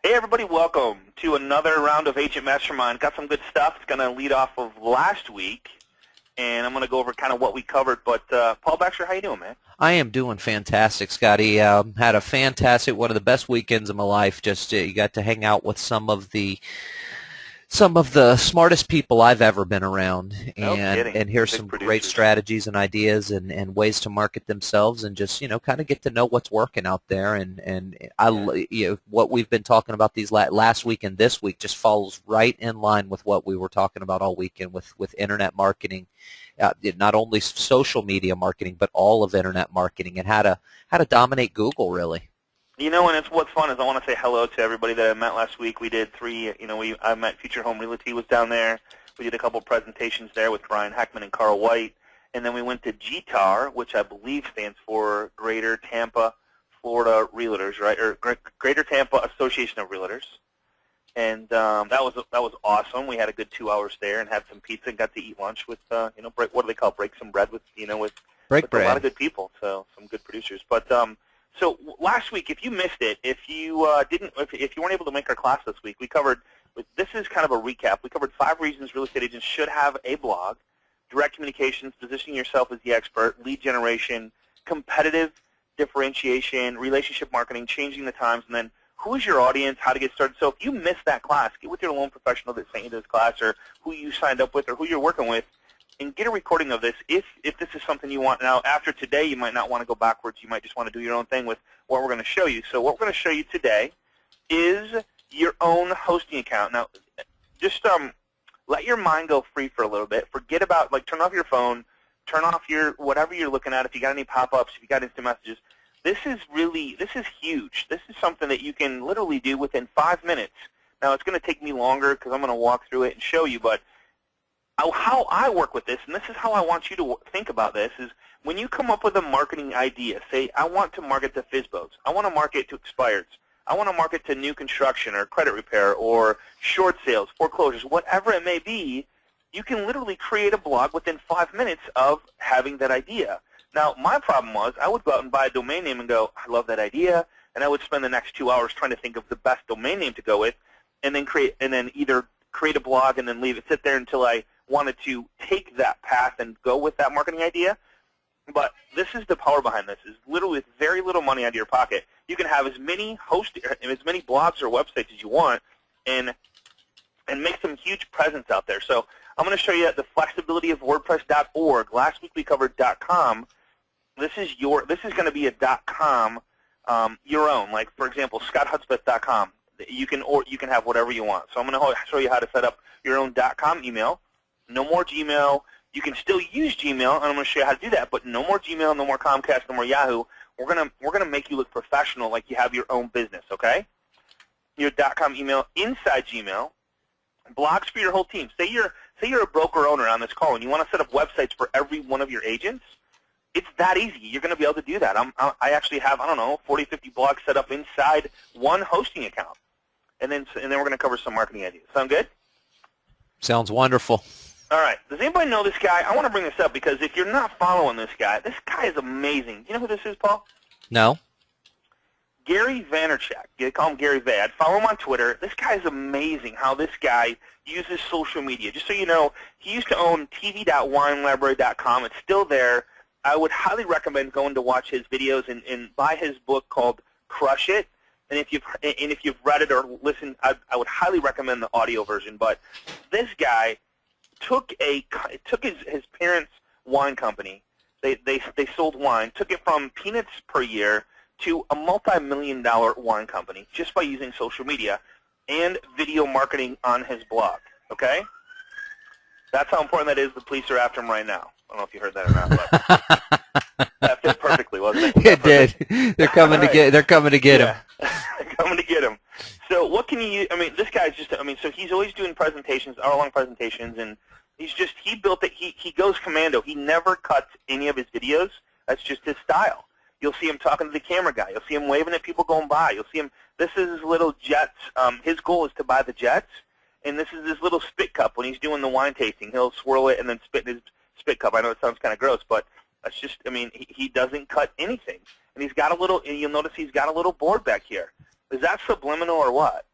Hey everybody, welcome to another round of Agent Mastermind. Got some good stuff. It's going to lead off of last week, and I'm going to go over kind of what we covered. But Paul Baxter, how you doing, man? I am doing fantastic, Scotty. Had a fantastic, one of the best weekends of my life. Just you got to hang out with some of the smartest people I've ever been around, No kidding. and hear Big some producers. great strategies and ideas and ways to market themselves, and just kind of get to know what's working out there. And what we've been talking about these last week and this week just falls right in line with what we were talking about all weekend with internet marketing, not only social media marketing but all of internet marketing, and how to dominate Google really. You know, and what's fun is I want to say hello to everybody that I met last week. We did three, I met Future Home Realty was down there. We did a couple presentations there with Brian Heckman and Carl White. And then we went to GTAR, which I believe stands for Greater Tampa, Florida Realtors, right? Or Greater Tampa Association of Realtors. And that was awesome. We had a good 2 hours there and had some pizza and got to eat lunch with, what do they call it? Break some bread with a lot of good people. So some good producers. But so last week, if you missed it, if you weren't able to make our class this week, we covered. This is kind of a recap. We covered 5 reasons real estate agents should have a blog: direct communications, positioning yourself as the expert, lead generation, competitive differentiation, relationship marketing, changing the times, and then who is your audience, how to get started. So if you missed that class, get with your loan professional that sent you this class, or who you signed up with, or who you're working with, and get a recording of this if this is something you want. Now, after today, you might not want to go backwards. You might just want to do your own thing with what we're going to show you. So what we're going to show you today is your own hosting account. Now, just let your mind go free for a little bit. Forget about, turn off your phone, turn off your whatever you're looking at. If you got any pop-ups, if you got instant messages, this is huge. This is something that you can literally do within 5 minutes. Now, it's going to take me longer because I'm going to walk through it and show you, but how I work with this, and this is how I want you to think about this, is when you come up with a marketing idea, say, I want to market to FSBOs, I want to market to expireds, I want to market to new construction or credit repair or short sales, foreclosures, whatever it may be, you can literally create a blog within 5 minutes of having that idea. Now, my problem was I would go out and buy a domain name and go, I love that idea, and I would spend the next 2 hours trying to think of the best domain name to go with, and then either create a blog and then leave it sit there until I wanted to take that path and go with that marketing idea. But this is the power behind this, is literally with very little money out of your pocket, you can have as many blogs or websites as you want and make some huge presence out there. So I'm going to show you the flexibility of WordPress.org. Last week we covered .com. This is going to be a .com your own. Like, for example, ScottHudspeth.com. You can have whatever you want. So I'm going to show you how to set up your own .com email. No more Gmail. You can still use Gmail, and I'm going to show you how to do that. But no more Gmail, no more Comcast, no more Yahoo. We're gonna make you look professional, like you have your own business. Okay? Your .com email inside Gmail. Blogs for your whole team. Say you're a broker owner on this call, and you want to set up websites for every one of your agents. It's that easy. You're going to be able to do that. I actually have 40, 50 blogs set up inside one hosting account, and then we're going to cover some marketing ideas. Sound good? Sounds wonderful. All right. Does anybody know this guy? I want to bring this up because if you're not following this guy is amazing. You know who this is, Paul? No. Gary Vaynerchuk. They call him Gary Vay. I'd follow him on Twitter. This guy is amazing how this guy uses social media. Just so you know, he used to own tv.winelibrary.com. It's still there. I would highly recommend going to watch his videos and buy his book called Crush It. And if you've read it or listened, I would highly recommend the audio version. But this guy took his parents' wine company. They sold wine. Took it from peanuts per year to a multi-million-dollar wine company just by using social media and video marketing on his blog. Okay, that's how important that is. The police are after him right now. I don't know if you heard that or not, but that fit perfectly, wasn't it? It did. They're coming to get. They're coming to get him. They're coming to get him. So what can you use? I mean, this guy's just. I mean, so he's always doing presentations, hour-long presentations, and he built it. He goes commando. He never cuts any of his videos. That's just his style. You'll see him talking to the camera guy. You'll see him waving at people going by. You'll see him. This is his little jets. His goal is to buy the jets, and this is his little spit cup when he's doing the wine tasting. He'll swirl it and then spit in his spit cup. I know it sounds kind of gross, but that's just. I mean, he doesn't cut anything, and he's got a little. And you'll notice he's got a little board back here. Is that subliminal or what?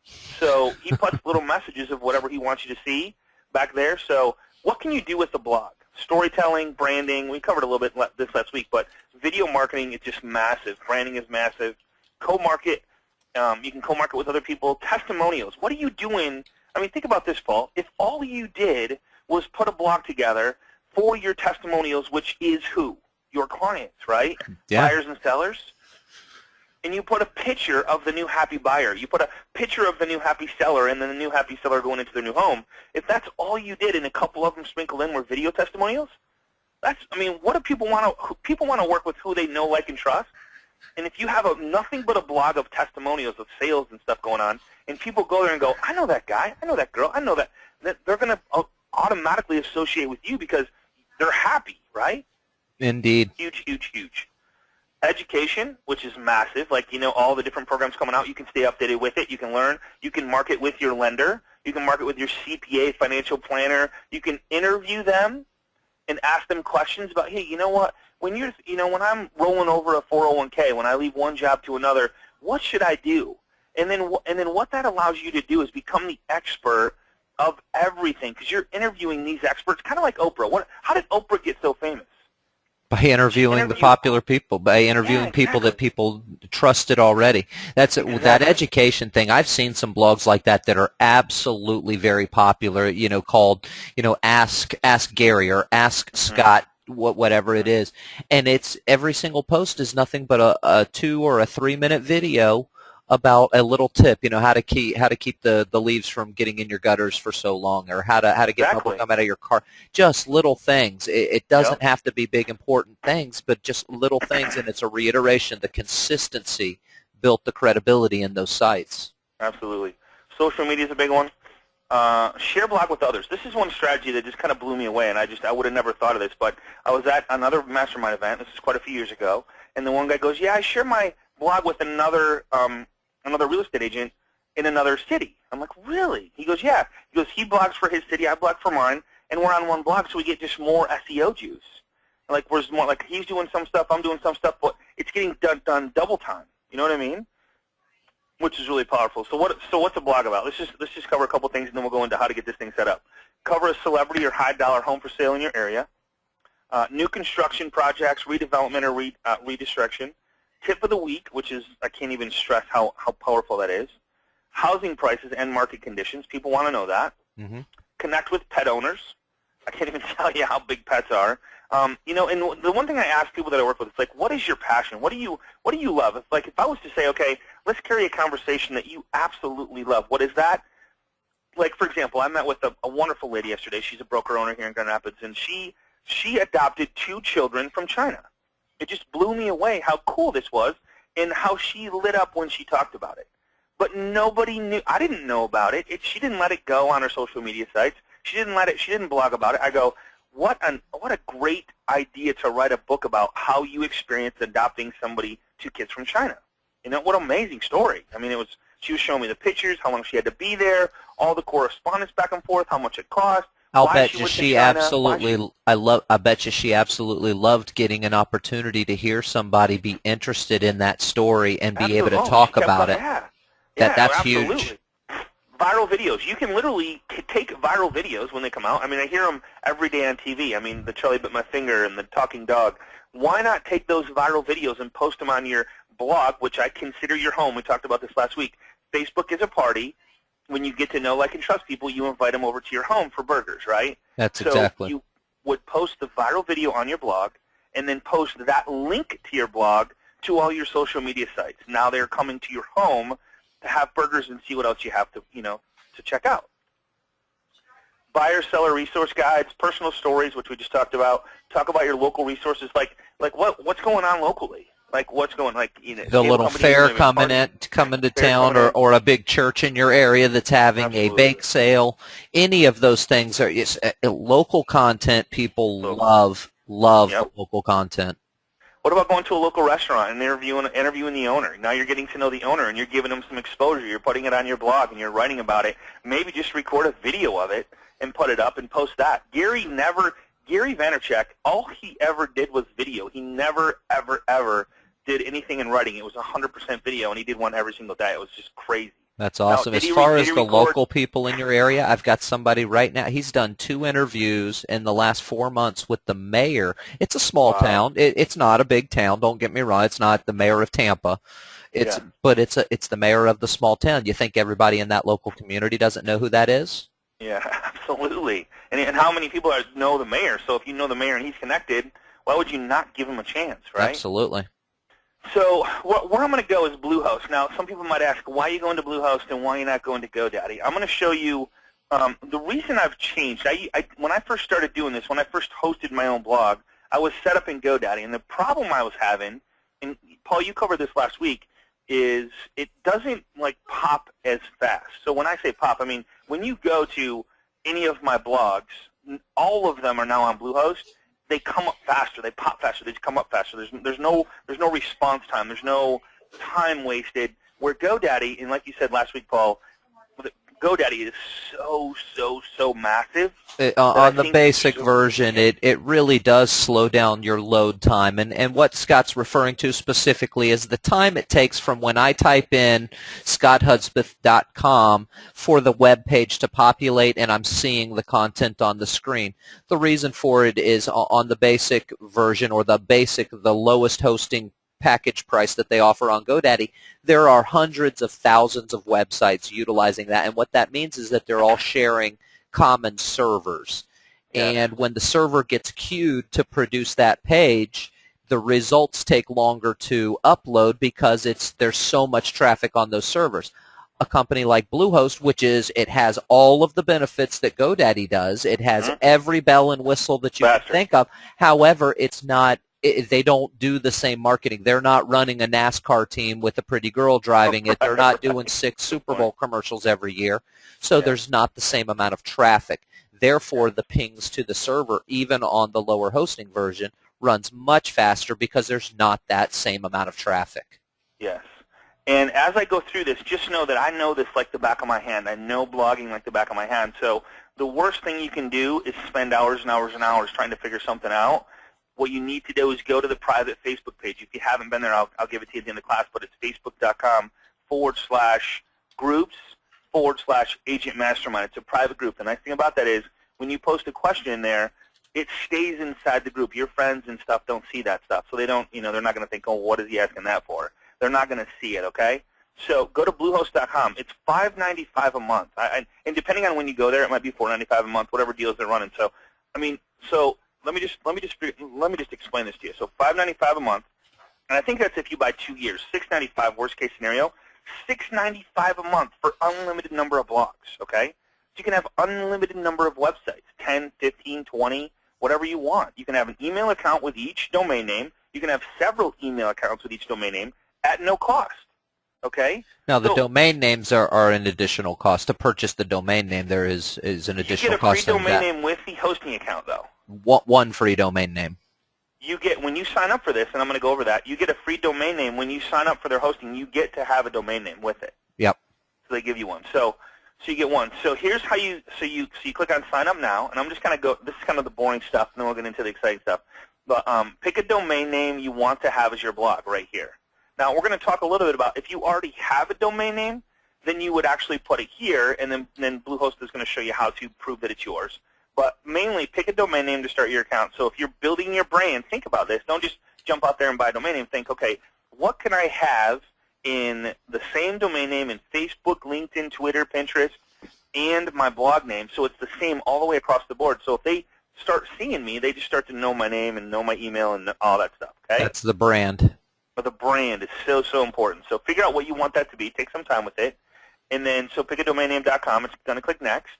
So he puts little messages of whatever he wants you to see back there. So what can you do with the blog? Storytelling, branding, we covered a little bit this last week, but video marketing is just massive. Branding is massive. Co-market, you can co-market with other people. Testimonials, what are you doing? I mean, think about this, Paul. If all you did was put a blog together for your testimonials, which is who? Your clients, right? Yeah. Buyers and sellers. And you put a picture of the new happy buyer. You put a picture of the new happy seller and then the new happy seller going into their new home. If that's all you did and a couple of them sprinkled in were video testimonials, I mean, what do people want to, people want to work with who they know, like, and trust. And if you have nothing but a blog of testimonials of sales and stuff going on, and people go there and go, I know that guy, I know that girl, I know that they're going to automatically associate with you because they're happy, right? Indeed. Huge, huge, huge. Education, which is massive, like, all the different programs coming out, you can stay updated with it, you can learn, you can market with your lender, you can market with your CPA, financial planner, you can interview them and ask them questions about, hey, you know what, when when I'm rolling over a 401k, when I leave one job to another, what should I do? And then what that allows you to do is become the expert of everything, because you're interviewing these experts, kind of like Oprah. How did Oprah get so famous? By interviewing the popular people, by interviewing people that people trusted already. That's that education thing. I've seen some blogs like that that are absolutely very popular, called, Ask Gary or Ask Scott, whatever it is. And it's every single post is nothing but a 2 or a 3 minute video about a little tip, how to keep the leaves from getting in your gutters for so long, or how to get bubble gum out of your car. Just little things. It doesn't have to be big important things, but just little things, and it's a reiteration. The consistency built the credibility in those sites. Absolutely. Social media is a big one. Share blog with others. This is one strategy that just kind of blew me away, and I would have never thought of this, but I was at another mastermind event. This is quite a few years ago, and the one guy goes, yeah, I share my blog with another real estate agent in another city. I'm like, really? He goes, yeah. He goes, he blogs for his city, I blog for mine, and we're on one blog, so we get just more SEO juice. Like, where's more, like, he's doing some stuff, I'm doing some stuff, but it's getting done double time. You know what I mean? Which is really powerful. So what's a blog about? Let's just cover a couple things, and then we'll go into how to get this thing set up. Cover a celebrity or high-dollar home for sale in your area. New construction projects, redevelopment or redistriction. Tip of the week, which is, I can't even stress how powerful that is. Housing prices and market conditions. People want to know that. Mm-hmm. Connect with pet owners. I can't even tell you how big pets are. And the one thing I ask people that I work with, it's like, what is your passion? What do you love? It's like, if I was to say, okay, let's carry a conversation that you absolutely love. What is that? Like, for example, I met with a wonderful lady yesterday. She's a broker owner here in Grand Rapids, and she adopted 2 children from China. It just blew me away how cool this was and how she lit up when she talked about it. But nobody knew. I didn't know about it. She didn't let it go on her social media sites. She didn't blog about it. I go, what a great idea to write a book about how you experienced adopting 2 kids from China. What an amazing story. I mean, she was showing me the pictures, how long she had to be there, all the correspondence back and forth, how much it cost. I bet you she absolutely loved getting an opportunity to hear somebody be interested in that story and be able to talk about it. Yeah. That's absolutely. Huge. Viral videos. You can literally take viral videos when they come out. I mean, I hear them every day on TV. I mean, the Charlie Bit My Finger and the talking dog. Why not take those viral videos and post them on your blog, which I consider your home? We talked about this last week. Facebook is a party. When you get to know, like, and trust people, you invite them over to your home for burgers, right? Exactly. So you would post the viral video on your blog and then post that link to your blog to all your social media sites. Now they're coming to your home to have burgers and see what else you have to, to check out. Buyer, seller resource guides, personal stories, which we just talked about. Talk about your local resources, like what's going on locally. Like, what's going, the little fair coming to town, or a big church in your area that's having a bake sale. Any of those things are local content. People love local content. What about going to a local restaurant and interviewing the owner? Now you're getting to know the owner, and you're giving them some exposure. You're putting it on your blog, and you're writing about it. Maybe just record a video of it and put it up and post that. Gary Vaynerchuk, all he ever did was video. He never, ever, ever did anything in writing. It was 100% video, and he did one every single day. It was just crazy. That's Now, awesome. did As he far did as he the record? local people in your area, I've got somebody right now. He's done 2 interviews in the last 4 months with the mayor. It's a small Wow. town. It's not a big town. Don't get me wrong. It's not the mayor of Tampa. Yeah. But it's the mayor of the small town. You think everybody in that local community doesn't know who that is? Yeah, absolutely. And how many people know the mayor? So if you know the mayor and he's connected, why would you not give him a chance, right? Absolutely. So where I'm going to go is Bluehost. Now, some people might ask, why are you going to Bluehost and why are you not going to GoDaddy? I'm going to show you the reason I've changed. When I first started doing this, when I first hosted my own blog, I was set up in GoDaddy. And the problem I was having, and Paul, you covered this last week, is it doesn't like pop as fast. So when I say pop, I mean when you go to any of my blogs, all of them are now on Bluehost. They come up faster. They pop faster. They just come up faster. There's no response time. There's no time wasted. Where GoDaddy, and like you said last week, Paul, GoDaddy is so massive. On the basic version, it really does slow down your load time. And what Scott's referring to specifically is the time it takes from when I type in scotthudspeth.com for the web page to populate and I'm seeing the content on the screen. The reason for it is on the basic version, or the lowest hosting package price that they offer on GoDaddy, there are hundreds of thousands of websites utilizing that, and what that means is that they're all sharing common servers. Yes. And when the server gets queued to produce that page, the results take longer to upload because there's so much traffic on those servers. A company like Bluehost, it has all of the benefits that GoDaddy does. It has every bell and whistle that you can think of. However, they don't do the same marketing. They're not running a NASCAR team with a pretty girl driving it. They're not doing 6 Super Bowl commercials every year. So there's not the same amount of traffic. Therefore, the pings to the server, even on the lower hosting version, runs much faster because there's not that same amount of traffic. Yes. And as I go through this, just know that I know this like the back of my hand. I know blogging like the back of my hand. So the worst thing you can do is spend hours and hours and hours trying to figure something out. What you need to do is go to the private Facebook page. If you haven't been there, I'll give it to you at the end of class, but it's facebook.com/groups/agent mastermind. It's a private group. The nice thing about that is when you post a question in there, it stays inside the group. Your friends and stuff don't see that stuff, so they don't, they're not going to think, oh, what is he asking that for? They're not going to see it, okay? So go to Bluehost.com. It's $5.95 a month, and depending on when you go there, it might be $4.95 a month, whatever deals they're running. So, let me just explain this to you. So $5.95 a month, and I think that's if you buy 2 years. $6.95 worst case scenario. $6.95 a month for unlimited number of blogs. Okay, so you can have unlimited number of websites, 10, 15, 20, whatever you want. You can have an email account with each domain name. You can have several email accounts with each domain name at no cost. Okay. Now the domain names are an additional cost. To purchase the domain name, there is an additional cost. You get a free domain name with the hosting account, though. One free domain name. You get, when you sign up for this, and I'm going to go over that, you get a free domain name. When you sign up for their hosting, you get to have a domain name with it. Yep. So they give you one. So you get one. So here's how you click on sign up now, and I'm just kind of this is kind of the boring stuff, and then we'll get into the exciting stuff. But pick a domain name you want to have as your blog right here. Now we're going to talk a little bit about if you already have a domain name, then you would actually put it here, and then Bluehost is going to show you how to prove that it's yours. But mainly, pick a domain name to start your account. So if you're building your brand, think about this. Don't just jump out there and buy a domain name. Think, okay, what can I have in the same domain name in Facebook, LinkedIn, Twitter, Pinterest, and my blog name, so it's the same all the way across the board. So if they start seeing me, they just start to know my name and know my email and all that stuff. Okay? That's the brand. But the brand is so important. So figure out what you want that to be. Take some time with it. And then, so pick a domainname.com. It's going to click next.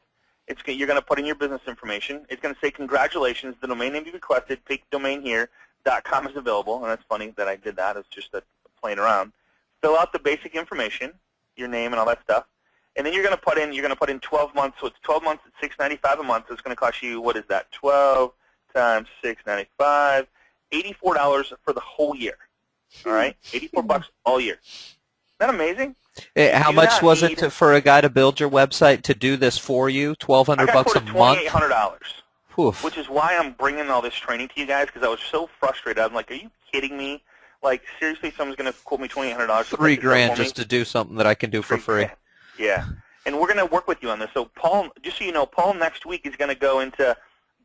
You're going to put in your business information. It's going to say, congratulations, the domain name you requested, pick domain here, .com is available. And that's funny that I did that. It's just playing around. Fill out the basic information, your name and all that stuff. And then you're going to put in 12 months. So it's 12 months at $6.95 a month. So it's going to cost you, what is that, 12 times $6.95, $84 for the whole year. All right? $84 all year. Isn't that amazing? How much was it for a guy to build your website to do this for you? $1,200 a month? $2,800, which is why I'm bringing all this training to you guys, because I was so frustrated. I'm like, are you kidding me? Like, seriously, someone's going to quote me $2,800? $3,000 just to do something that I can do for free. Yeah. And we're going to work with you on this. So Paul, just so you know, Paul next week is going to go into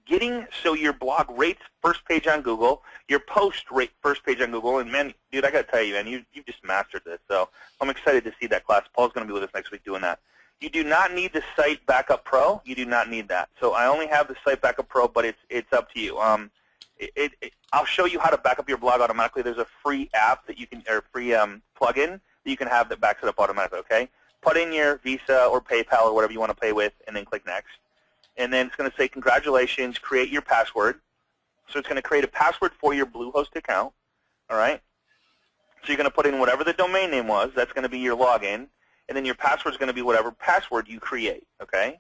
getting so your blog rates first page on Google, your post rate first page on Google. And, man, dude, I got to tell you, man, you've just mastered this. So I'm excited to see that class. Paul's going to be with us next week doing that. You do not need the Site Backup Pro. You do not need that. So I only have the Site Backup Pro, but it's up to you. I'll show you how to back up your blog automatically. There's a free app that you can, or free plugin that you can have that backs it up automatically, okay? Put in your Visa or PayPal or whatever you want to pay with, and then click Next. And then it's going to say, congratulations, create your password. So it's going to create a password for your Bluehost account, all right? So you're going to put in whatever the domain name was. That's going to be your login. And then your password is going to be whatever password you create, okay?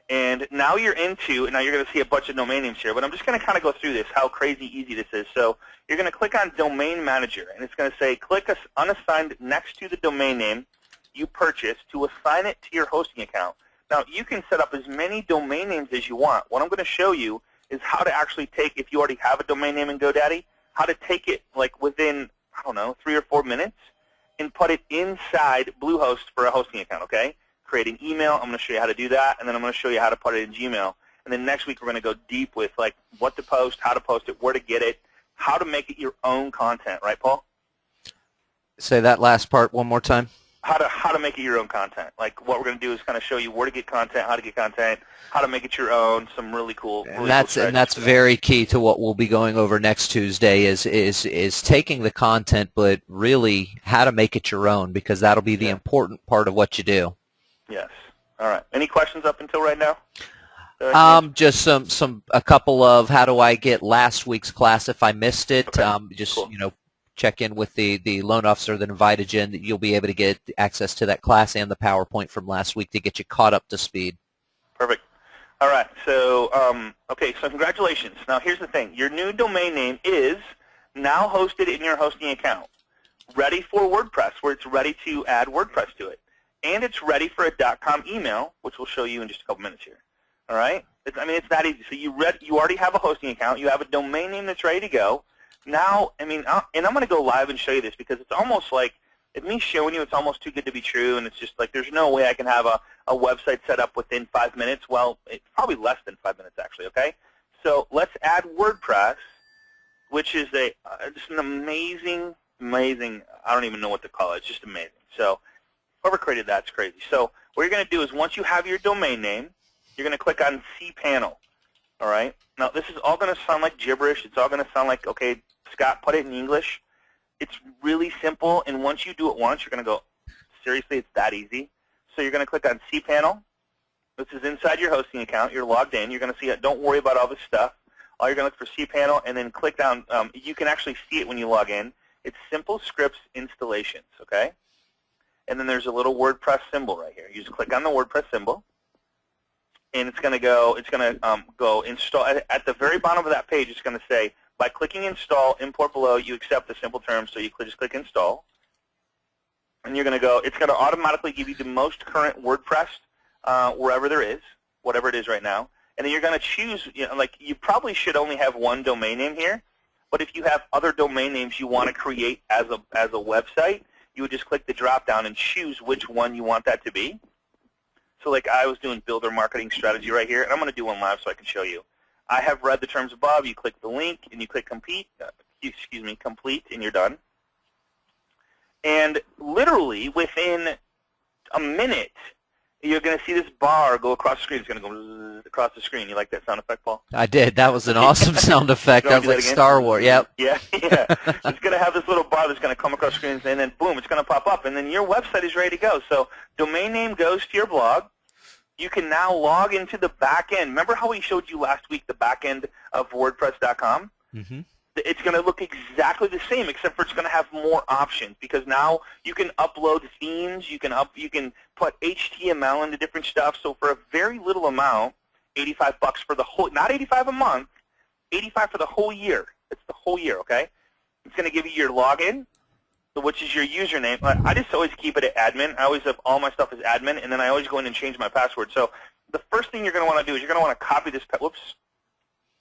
And now you're going to see a bunch of domain names here, but I'm just going to kind of go through this, how crazy easy this is. So you're going to click on Domain Manager, and it's going to say click unassigned next to the domain name you purchased to assign it to your hosting account. Now, you can set up as many domain names as you want. What I'm going to show you is how to actually take, if you already have a domain name in GoDaddy, how to take it like within, I don't know, 3 or 4 minutes and put it inside Bluehost for a hosting account, okay? Create an email. I'm going to show you how to do that, and then I'm going to show you how to put it in Gmail. And then next week we're going to go deep with like what to post, how to post it, where to get it, how to make it your own content, right, Paul? Say that last part one more time. How to make it your own content. Like what we're going to do is kind of show you where to get content, how to get content, how to make it your own. Some really cool. And that's very key to what we'll be going over next Tuesday is taking the content, but really how to make it your own, because that'll be the important part of what you do. Yes. All right. Any questions up until right now? Just a couple of how do I get last week's class if I missed it? Okay. Cool. Check in with the loan officer that invited you, and you'll be able to get access to that class and the PowerPoint from last week to get you caught up to speed. Perfect. All right. So okay. So congratulations. Now here's the thing: your new domain name is now hosted in your hosting account, ready for WordPress, where it's ready to add WordPress to it. And it's ready for a .com email, which we'll show you in just a couple minutes here. All right? It's that easy. So you already have a hosting account. You have a domain name that's ready to go. Now, and I'm going to go live and show you this because it's almost like, me showing you it's almost too good to be true, and it's just like there's no way I can have a website set up within 5 minutes. Well, it's probably less than 5 minutes, actually, okay? So let's add WordPress, which is just an amazing, I don't even know what to call it. It's just amazing. So whoever created that's crazy. So what you're going to do is once you have your domain name, you're going to click on cPanel. All right? Now, this is all going to sound like gibberish. It's all going to sound like, okay, Scott, put it in English. It's really simple, and once you do it once, you're going to go, seriously, it's that easy? So you're going to click on cPanel. This is inside your hosting account. You're logged in. You're going to see it. Don't worry about all this stuff. All you're going to look for cPanel, and then click down. You can actually see it when you log in. It's Simple Scripts Installations, okay? And then there's a little WordPress symbol right here. You just click on the WordPress symbol, and it's going to go install. At the very bottom of that page, it's going to say, by clicking Install, import below, you accept the simple terms, so you just click Install. And you're going to go, it's going to automatically give you the most current WordPress wherever there is, whatever it is right now. And then you're going to choose, like you probably should only have one domain name here, but if you have other domain names you want to create as a website, you would just click the drop down and choose which one you want that to be. So like I was doing Builder Marketing Strategy right here, and I'm going to do one live so I can show you. I have read the terms above. You click the link, and you click complete, and you're done. And literally within a minute, you're going to see this bar go across the screen. It's going to go across the screen. You like that sound effect, Paul? I did. That was an awesome sound effect. That was like Star Wars. Yep. Yeah. It's going to have this little bar that's going to come across the screen, and then boom, it's going to pop up, and then your website is ready to go. So domain name goes to your blog. You can now log into the back end. Remember how we showed you last week the back end of WordPress.com? Mm-hmm. It's going to look exactly the same, except for it's going to have more options because now you can upload themes. You can put HTML into different stuff. So for a very little amount, $85 for the whole, not $85 a month, $85 for the whole year. It's the whole year, okay? It's going to give you your login, which is your username. I just always keep it at admin. I always have all my stuff as admin, and then I always go in and change my password. So the first thing you're going to want to do is you're going to want to copy this. You're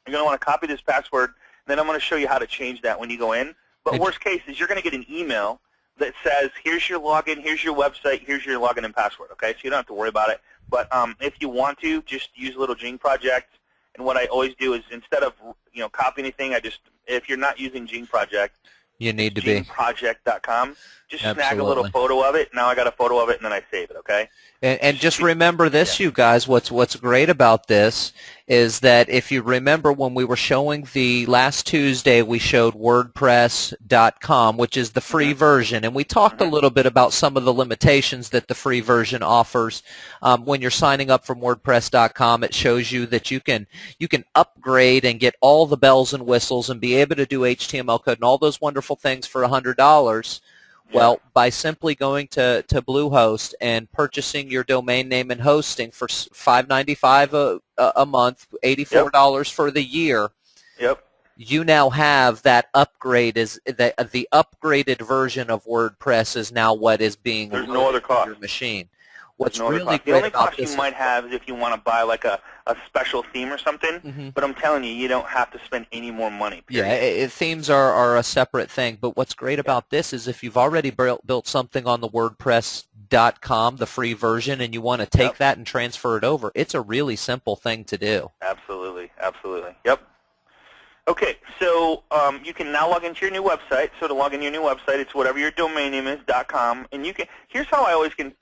going to want to copy this password. Then I'm going to show you how to change that when you go in. But worst case is you're going to get an email that says, here's your login, here's your website, here's your login and password, okay? So you don't have to worry about it. But if you want to, just use a little Jing project. And what I always do is instead of copy anything, if you're not using Jing project, you need to be jingproject.com. Just snag a Absolutely. little photo of it. Now I got a photo of it, and then I save it, okay? And just remember this, you guys, what's great about this is that if you remember when we were showing the last Tuesday, we showed WordPress.com, which is the free version, and we talked a little bit about some of the limitations that the free version offers. When you're signing up from WordPress.com, it shows you that you can upgrade and get all the bells and whistles and be able to do HTML code and all those wonderful things for $100. Well, by simply going to Bluehost and purchasing your domain name and hosting for $5.95 a month, $84 for the year, you now have that upgrade. The upgraded version of WordPress is now what is being There's no other cost. Your machine. What's no really great the only about cost you might have is if you want to buy like a special theme or something, but I'm telling you, you don't have to spend any more money. Period. Yeah, themes are a separate thing, but what's great about this is if you've already built something on the WordPress.com, the free version, and you want to take that and transfer it over, it's a really simple thing to do. Absolutely, absolutely. Yep. Okay, so you can now log into your new website. So to log into your new website, it's whatever your domain name is, .com, and you can. Here's how I always can.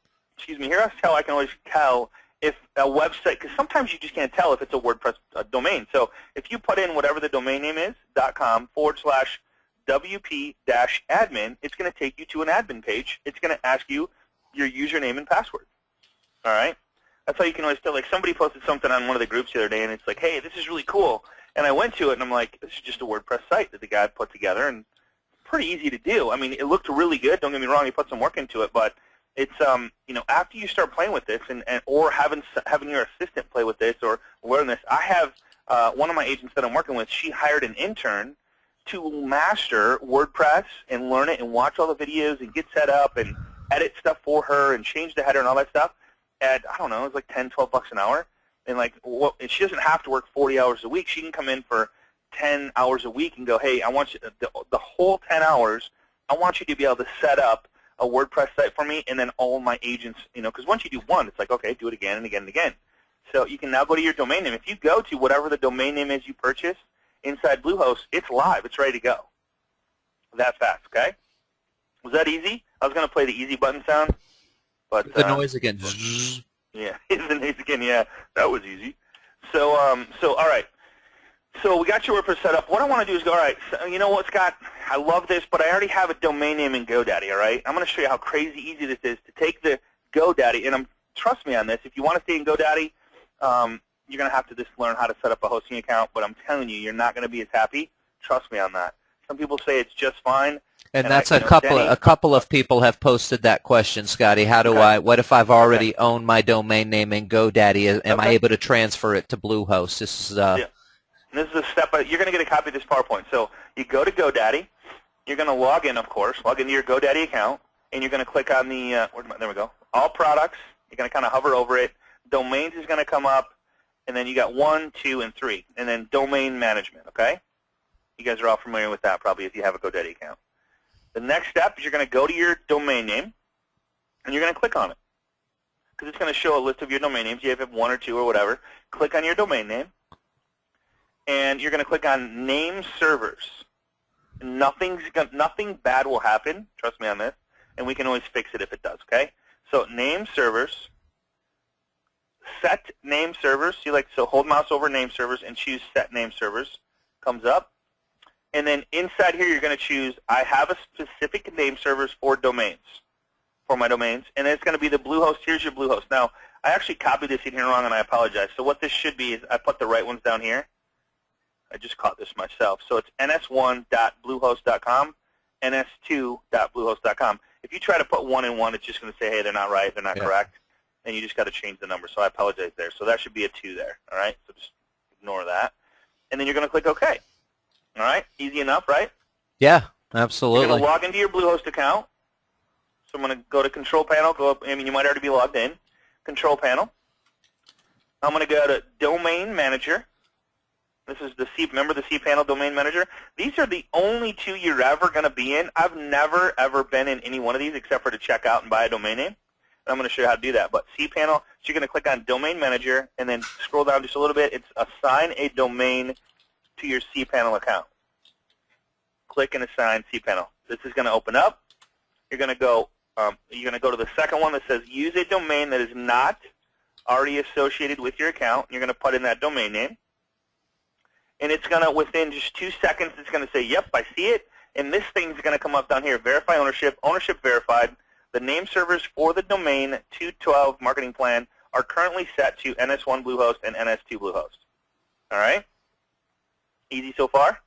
Here's how I can always tell if a website, because sometimes you just can't tell if it's a WordPress domain. So if you put in whatever the domain name is, .com/WP-admin, it's going to take you to an admin page. It's going to ask you your username and password. All right? That's how you can always tell. Like somebody posted something on one of the groups the other day, and it's like, hey, this is really cool. And I went to it, and I'm like, this is just a WordPress site that the guy put together, and it's pretty easy to do. I mean, it looked really good. Don't get me wrong. He put some work into it, but it's after you start playing with this or having your assistant play with this or learn this. I have one of my agents that I'm working with. She hired an intern to master WordPress and learn it and watch all the videos and get set up and edit stuff for her and change the header and all that stuff. At I don't know, it's like $10-12 an hour. And and she doesn't have to work 40 hours a week. She can come in for 10 hours a week and go, hey, I want you the whole 10 hours. I want you to be able to set up a WordPress site for me, and then all my agents, because once you do one, it's like, okay, do it again and again and again. So you can now go to your domain name. If you go to whatever the domain name is you purchase inside Bluehost, it's live. It's ready to go. That fast, okay? Was that easy? I was going to play the easy button sound, but the noise again. Yeah, the noise again. Yeah, that was easy. So all right. So we got your WordPress set up. What I want to do is go, all right, so, you know what, Scott, I love this, but I already have a domain name in GoDaddy, all right? I'm going to show you how crazy easy this is to take the GoDaddy, and trust me on this, if you want to stay in GoDaddy, you're going to have to just learn how to set up a hosting account, but I'm telling you, you're not going to be as happy. Trust me on that. Some people say it's just fine. And that's a couple of people have posted that question, Scotty. How do what if I've already owned my domain name in GoDaddy? Am I able to transfer it to Bluehost? This is And this is a step. You're going to get a copy of this PowerPoint. So you go to GoDaddy. You're going to log in, of course, log into your GoDaddy account, and you're going to click on the, there we go, All Products. You're going to kind of hover over it. Domains is going to come up, and then you got 1, 2, and 3, and then Domain Management, okay? You guys are all familiar with that probably if you have a GoDaddy account. The next step is you're going to go to your domain name, and you're going to click on it because it's going to show a list of your domain names. You have 1 or 2 or whatever. Click on your domain name. And you're going to click on Name Servers. Nothing bad will happen. Trust me on this. And we can always fix it if it does, okay? So Name Servers. Set Name Servers. So hold mouse over Name Servers and choose Set Name Servers. Comes up. And then inside here you're going to choose I have a specific name servers for domains. For my domains. And then it's going to be the Bluehost. Here's your Bluehost. Now, I actually copied this in here wrong and I apologize. So what this should be is I put the right ones down here. I just caught this myself. So it's ns1.bluehost.com, ns2.bluehost.com. If you try to put 1 and 1, it's just going to say, hey, they're not right, they're not correct, and you just got to change the number. So I apologize there. So that should be a 2 there, all right? So just ignore that. And then you're going to click OK. All right? Easy enough, right? Yeah, absolutely. You're going to log into your Bluehost account. So I'm going to go to Control Panel. You might already be logged in. Control Panel. I'm going to go to Domain Manager. This is the remember the cPanel Domain Manager? These are the only two you're ever going to be in. I've never, ever been in any one of these except for to check out and buy a domain name. And I'm going to show you how to do that. But cPanel, so you're going to click on Domain Manager and then scroll down just a little bit. It's assign a domain to your cPanel account. Click and assign cPanel. This is going to open up. You're going to go to the second one that says use a domain that is not already associated with your account. You're going to put in that domain name. And it's going to, within just 2 seconds, it's going to say, yep, I see it. And this thing's going to come up down here, verify ownership, ownership verified. The name servers for the domain 212 marketing plan are currently set to NS1 Bluehost and NS2 Bluehost. All right? Easy so far?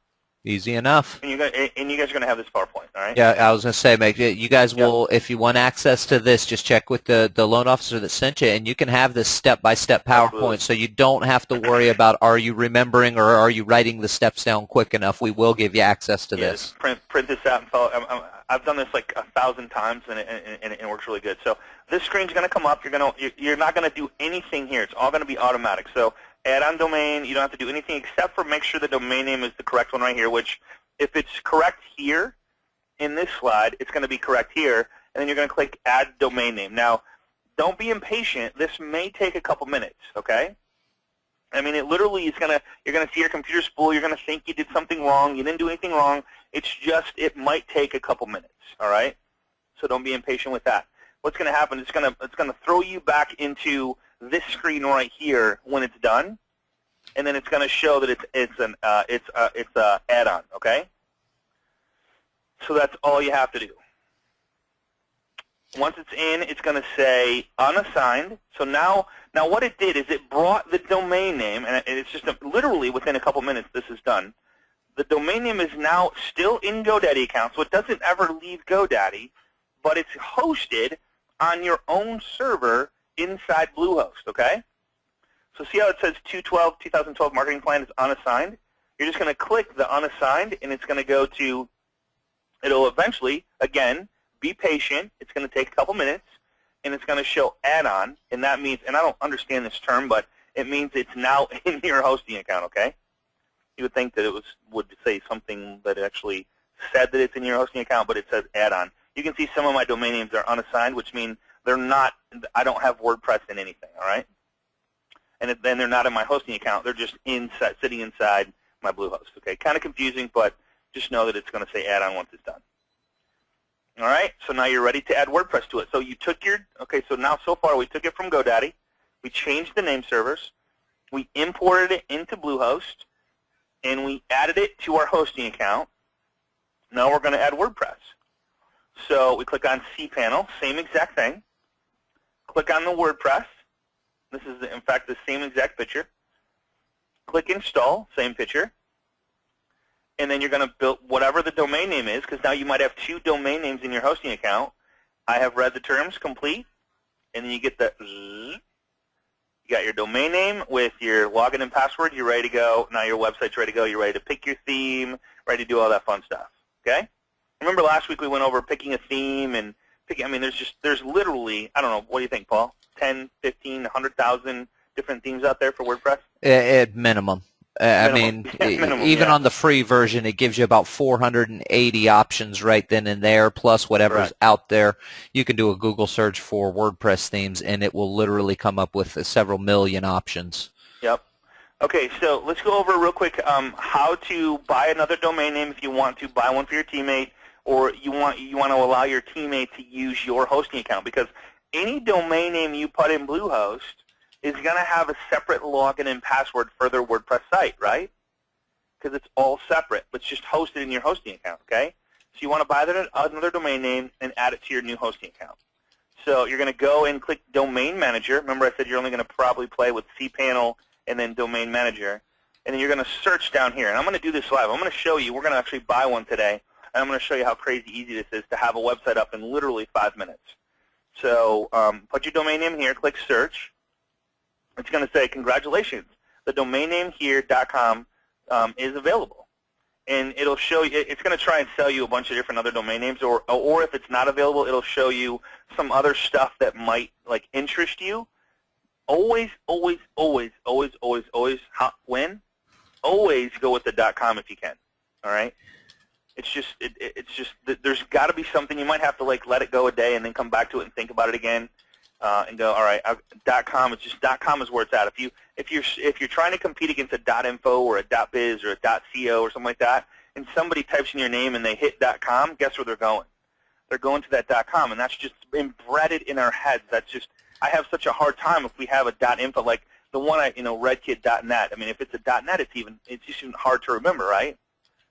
Easy enough. And you guys are going to have this PowerPoint, all right? Yeah, I was going to say, Meg, you guys will, if you want access to this, just check with the loan officer that sent you, and you can have this step-by-step PowerPoint. Absolutely. So you don't have to worry about are you remembering or are you writing the steps down quick enough. We will give you access to this. Print this out and follow. I've done this like 1,000 times, and it works really good. So this screen's going to come up. You're not going to do anything here. It's all going to be automatic. So add on domain, you don't have to do anything except for make sure the domain name is the correct one right here, which if it's correct here in this slide, it's going to be correct here, and then you're going to click Add Domain Name. Now, don't be impatient. This may take a couple minutes, okay? I mean, it literally is you're going to see your computer spool. You're going to think you did something wrong. You didn't do anything wrong. It's just it might take a couple minutes, all right? So don't be impatient with that. What's going to happen is it's going to throw you back into this screen right here when it's done, and then it's going to show that it's an add-on. Okay, so that's all you have to do. Once it's in, it's going to say unassigned. So now what it did is it brought the domain name, and it's just literally within a couple minutes this is done. The domain name is now still in GoDaddy account, so it doesn't ever leave GoDaddy, but it's hosted on your own server inside Bluehost, okay? So see how it says 2012 marketing plan is unassigned? You're just going to click the unassigned, and it's going to go to, it'll eventually, again, be patient. It's going to take a couple minutes, and it's going to show add-on, and that means, and I don't understand this term, but it means it's now in your hosting account, okay? You would think that it would say something that actually said that it's in your hosting account, but it says add-on. You can see some of my domain names are unassigned, which means they're not, I don't have WordPress in anything, all right? And then they're not in my hosting account. They're just sitting inside my Bluehost, okay? Kind of confusing, but just know that it's going to say add-on once it's done. All right, so now you're ready to add WordPress to it. So you took so now so far we took it from GoDaddy. We changed the name servers. We imported it into Bluehost, and we added it to our hosting account. Now we're going to add WordPress. So we click on cPanel, same exact thing. Click on the WordPress. This is, in fact, the same exact picture. Click Install, same picture. And then you're going to build whatever the domain name is, because now you might have 2 domain names in your hosting account. I have read the terms, complete. And then you get the, you got your domain name with your login and password. You're ready to go. Now your website's ready to go. You're ready to pick your theme, ready to do all that fun stuff. Okay? Remember last week we went over picking a theme and picking, I mean, there's literally, I don't know, what do you think, Paul? 10, 15, 100,000 different themes out there for WordPress? At minimum. I mean, minimum, even on the free version, it gives you about 480 options right then and there, plus whatever's out there. You can do a Google search for WordPress themes, and it will literally come up with several million options. Yep. Okay, so let's go over real quick how to buy another domain name if you want to buy one for your teammate, or you want to allow your teammate to use your hosting account, because any domain name you put in Bluehost is going to have a separate login and password for their WordPress site, right? Because it's all separate, but it's just hosted in your hosting account, okay? So you want to buy another domain name and add it to your new hosting account. So you're going to go and click Domain Manager. Remember I said you're only going to probably play with cPanel and then Domain Manager. And then you're going to search down here. And I'm going to do this live. I'm going to show you. We're going to actually buy one today. And I'm going to show you how crazy easy this is to have a website up in literally 5 minutes. So put your domain name here. Click Search. It's going to say, congratulations, the domain name here .com is available. And it'll show you, it's going to try and sell you a bunch of different other domain names, or if it's not available, it'll show you some other stuff that might like interest you. Always, always, always, always, always, always, when? always go with the .com if you can. All right. It's just there's got to be something. You might have to like let it go a day and then come back to it and think about it again, and go, all right, .com. It's just .com is where it's at. If you're trying to compete against a .info or a .biz or a .co or something like that, and somebody types in your name and they hit .com, guess where they're going? They're going to that .com, and that's just embedded in our heads. That's just, I have such a hard time if we have a .info, like the one redkid.net. I mean, if it's a .net, it's just even hard to remember, right?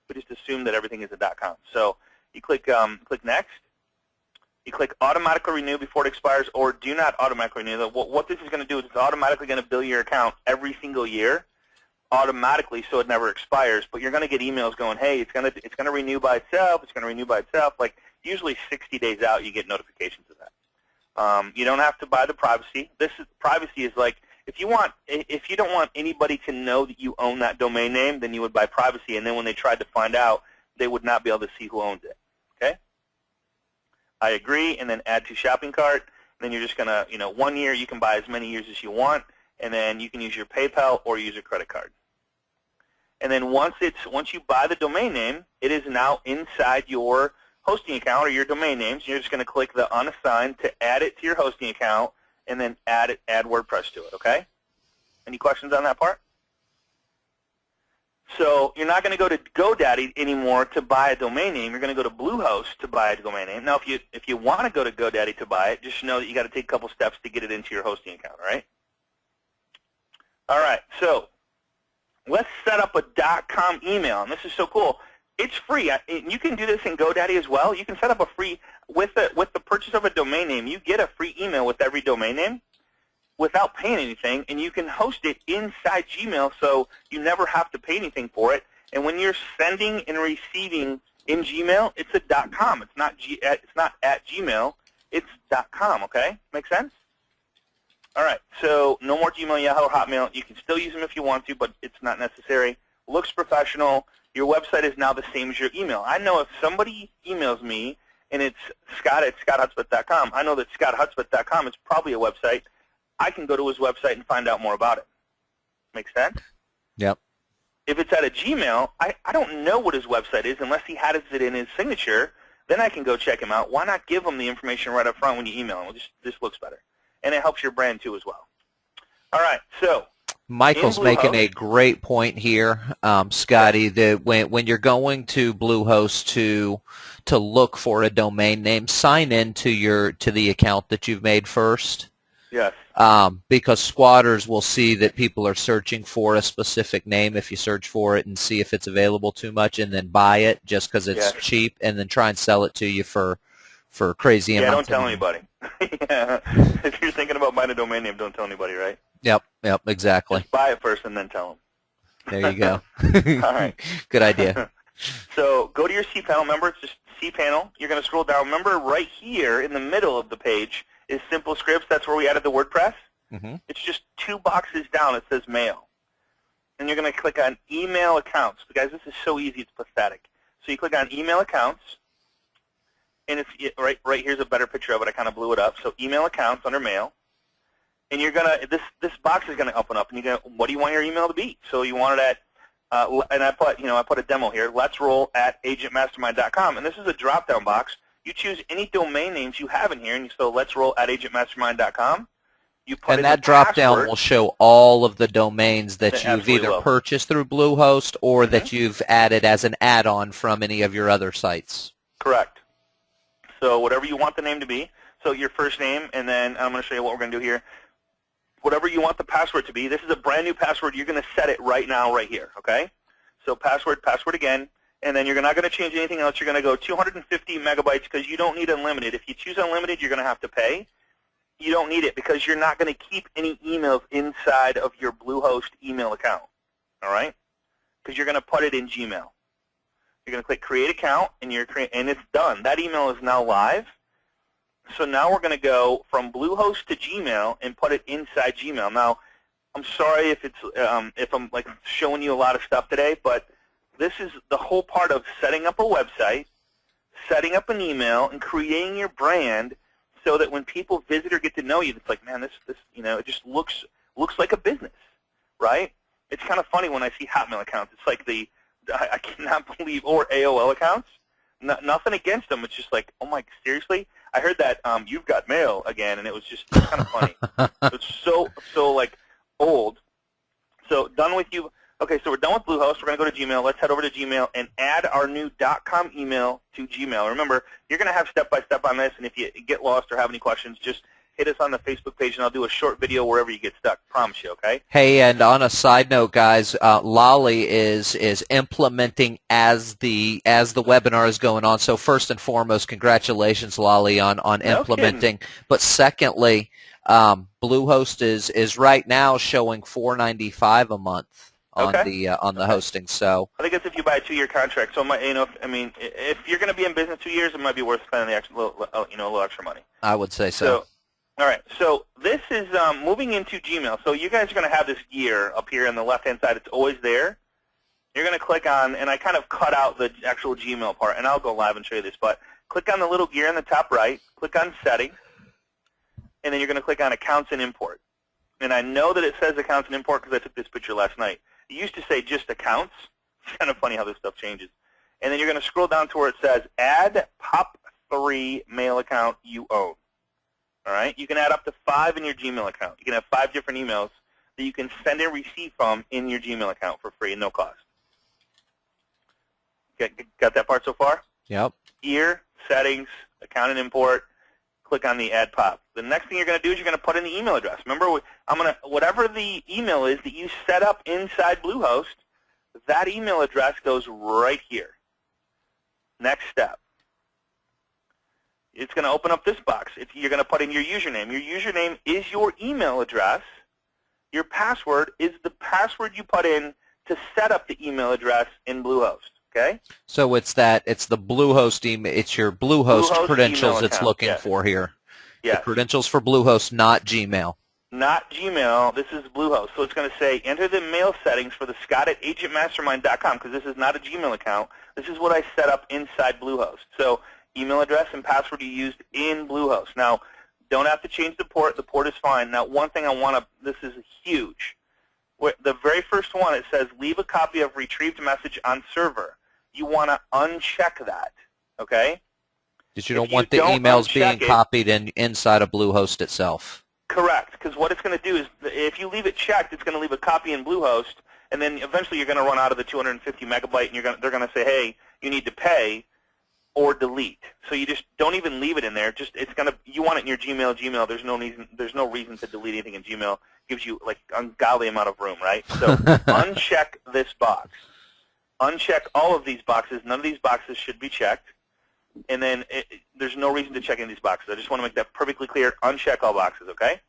We just assume that everything is a .com. So you click next. You click automatically renew before it expires, or do not automatically renew. What this is going to do is it's automatically going to bill your account every single year, automatically, so it never expires. But you're going to get emails going, hey, it's going to renew by itself. It's going to renew by itself. Like usually 60 days out, you get notifications of that. You don't have to buy the privacy. Privacy is like, if you don't want anybody to know that you own that domain name, then you would buy privacy, and then when they tried to find out, they would not be able to see who owns it. Okay? I agree, and then add to shopping cart. And then you're just gonna, 1 year you can buy as many years as you want, and then you can use your PayPal or use your credit card. And then once you buy the domain name, it is now inside your hosting account or your domain names. You're just going to click the unassigned to add it to your hosting account, and then add WordPress to it, okay? Any questions on that part? So you're not going to go to GoDaddy anymore to buy a domain name. You're going to go to Bluehost to buy a domain name. Now, if you want to go to GoDaddy to buy it, just know that you got to take a couple steps to get it into your hosting account, all right? All right, so let's set up a .com email, and this is so cool. It's free. You can do this in GoDaddy as well. You can set up a free, with the purchase of a domain name, you get a free email with every domain name without paying anything, and you can host it inside Gmail, so you never have to pay anything for it. And when you're sending and receiving in Gmail, it's a .com. It's not at Gmail. It's .com. Okay, make sense? All right. So no more Gmail, Yahoo, Hotmail. You can still use them if you want to, but it's not necessary. Looks professional. Your website is now the same as your email. I know if somebody emails me and it's scott@scotthudspeth.com, I know that scotthudspeth.com is probably a website. I can go to his website and find out more about it. Make sense? Yep. If it's at a Gmail, I don't know what his website is unless he has it in his signature. Then I can go check him out. Why not give him the information right up front when you email him? This looks better. And it helps your brand too as well. All right, so Michael's making a great point here, Scotty, that when you're going to Bluehost to look for a domain name, sign in to the account that you've made first. Yes. Because squatters will see that people are searching for a specific name if you search for it and see if it's available too much, and then buy it just because it's cheap, and then try and sell it to you for crazy amounts. Yeah, don't tell anybody. If you're thinking about buying a domain name, don't tell anybody, right? Yep, exactly. Just buy it first and then tell them. There you go. All right. Good idea. So go to your cPanel. Remember, it's just cPanel. You're going to scroll down. Remember, right here in the middle of the page is Simple Scripts. That's where we added the WordPress. Mm-hmm. It's just 2 boxes down. It says Mail. And you're going to click on Email Accounts. Guys, this is so easy. It's pathetic. So you click on Email Accounts. And it's right here's a better picture of it. I kind of blew it up. So Email Accounts under Mail. And you're going to, this box is going to open up. And you're going to, what do you want your email to be? So you want it at, and I put a demo here. Let's roll at agentmastermind.com. And this is a drop-down box. You choose any domain names you have in here, and so let's roll at agentmastermind.com. You put and that drop-down will show all of the domains that you've either purchased through Bluehost or that you've added as an add-on from any of your other sites. Correct. So whatever you want the name to be, so your first name, and then I'm going to show you what we're going to do here. Whatever you want the password to be, this is a brand new password. You're going to set it right now, right here, okay? So password again, and then you're not going to change anything else. You're going to go 250 megabytes because you don't need unlimited. If you choose unlimited, you're going to have to pay. You don't need it because you're not going to keep any emails inside of your Bluehost email account, all right? Because you're going to put it in Gmail. You're going to click Create Account, and it's done. That email is now live. So now we're going to go from Bluehost to Gmail and put it inside Gmail. Now, I'm sorry if I'm like showing you a lot of stuff today, but this is the whole part of setting up a website, setting up an email, and creating your brand so that when people visit or get to know you, it's like, man, this it just looks like a business, right? it's kind of funny when I see Hotmail accounts. It's like I cannot believe, or AOL accounts. Nothing against them. It's just like, oh my, seriously? I heard that you've got mail again, and it was just kind of funny. It's so like old. So done with you. Okay, so we're done with Bluehost. We're going to go to Gmail. Let's head over to Gmail and add our new .com email to Gmail. Remember, you're going to have step-by-step on this, and if you get lost or have any questions, just hit us on the Facebook page, and I'll do a short video wherever you get stuck. Promise you, okay? Hey, and on a side note, guys, Lolly is implementing as the webinar is going on. So first and foremost, congratulations, Lolly, on implementing. Kidding. But secondly, Bluehost is right now showing $4.95 a month on the hosting. So I think it's if you buy a 2-year contract. So if you're going to be in business 2 years, it might be worth spending the extra, a little extra money. I would say so. All right, so this is moving into Gmail. So you guys are going to have this gear up here on the left-hand side. It's always there. You're going to click on, and I kind of cut out the actual Gmail part, and I'll go live and show you this, but click on the little gear in the top right, click on Settings, and then you're going to click on Accounts and Import. And I know that it says Accounts and Import because I took this picture last night. It used to say just Accounts. It's kind of funny how this stuff changes. And then you're going to scroll down to where it says Add POP3 mail account you own. All right? You can add up to 5 in your Gmail account. You can have 5 different emails that you can send and receive from in your Gmail account for free and no cost. Got that part so far? Yep. Gear, Settings, Account and Import. Click on the Add POP. The next thing you're going to do is you're going to put in the email address. Remember, whatever the email is that you set up inside Bluehost, that email address goes right here. Next step. It's going to open up this box. You're going to put in your username. Your username is your email address. Your password is the password you put in to set up the email address in Bluehost. Okay? So it's the Bluehost email. It's your Bluehost credentials it's looking for here. Yes. The credentials for Bluehost, not Gmail. Not Gmail. This is Bluehost. So it's going to say, enter the mail settings for the Scott@agentmastermind.com, because this is not a Gmail account. This is what I set up inside Bluehost. So email address and password you used in Bluehost. Now, don't have to change the port. The port is fine. Now, one thing I want to, this is huge. The very first one, it says, leave a copy of retrieved message on server. You want to uncheck that, okay? Because you don't want the emails being copied inside of Bluehost itself. Correct, because what it's going to do is if you leave it checked, it's going to leave a copy in Bluehost, and then eventually you're going to run out of the 250 megabyte, and they're going to say, hey, you need to pay or delete. So you just don't even leave it in there. Just you want it in your Gmail. There's no reason to delete anything in Gmail. It gives you like ungodly amount of room, right? So uncheck this box. Uncheck all of these boxes. None of these boxes should be checked. And then there's no reason to check in these boxes. I just want to make that perfectly clear. Uncheck all boxes, okay?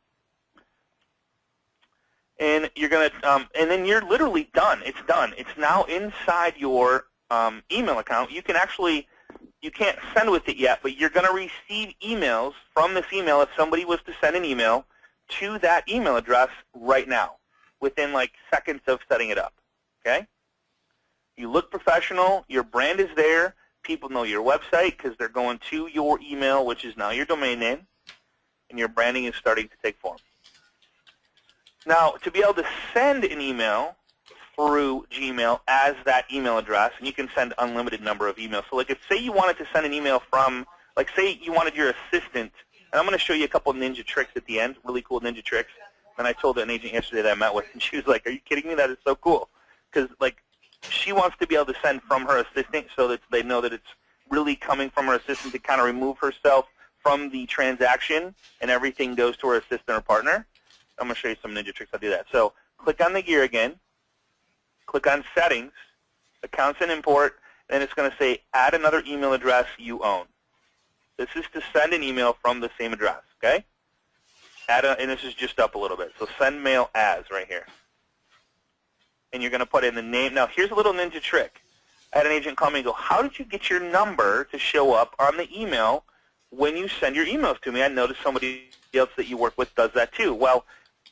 And you're going to, and then you're literally done. It's done. It's now inside your email account. You can't send with it yet, but you're going to receive emails from this email if somebody was to send an email to that email address right now, within like seconds of setting it up, okay? You look professional. Your brand is there. People know your website because they're going to your email, which is now your domain name, and your branding is starting to take form. Now, to be able to send an email through Gmail as that email address, and you can send unlimited number of emails. So, like, say you wanted to send an email from, like, say you wanted your assistant, and I'm going to show you a couple of ninja tricks at the end, really cool ninja tricks. And I told an agent yesterday that I met with, and she was like, "Are you kidding me? That is so cool," because, like, she wants to be able to send from her assistant so that they know that it's really coming from her assistant to kind of remove herself from the transaction and everything goes to her assistant or partner. I'm going to show you some ninja tricks how to do that. So click on the gear again. Click on Settings, Accounts and Import, and it's going to say Add another email address you own. This is to send an email from the same address, okay? And this is just up a little bit. So send mail as right here. And you're going to put in the name. Now, here's a little ninja trick. I had an agent call me and go, how did you get your number to show up on the email when you send your emails to me? I noticed somebody else that you work with does that too. Well,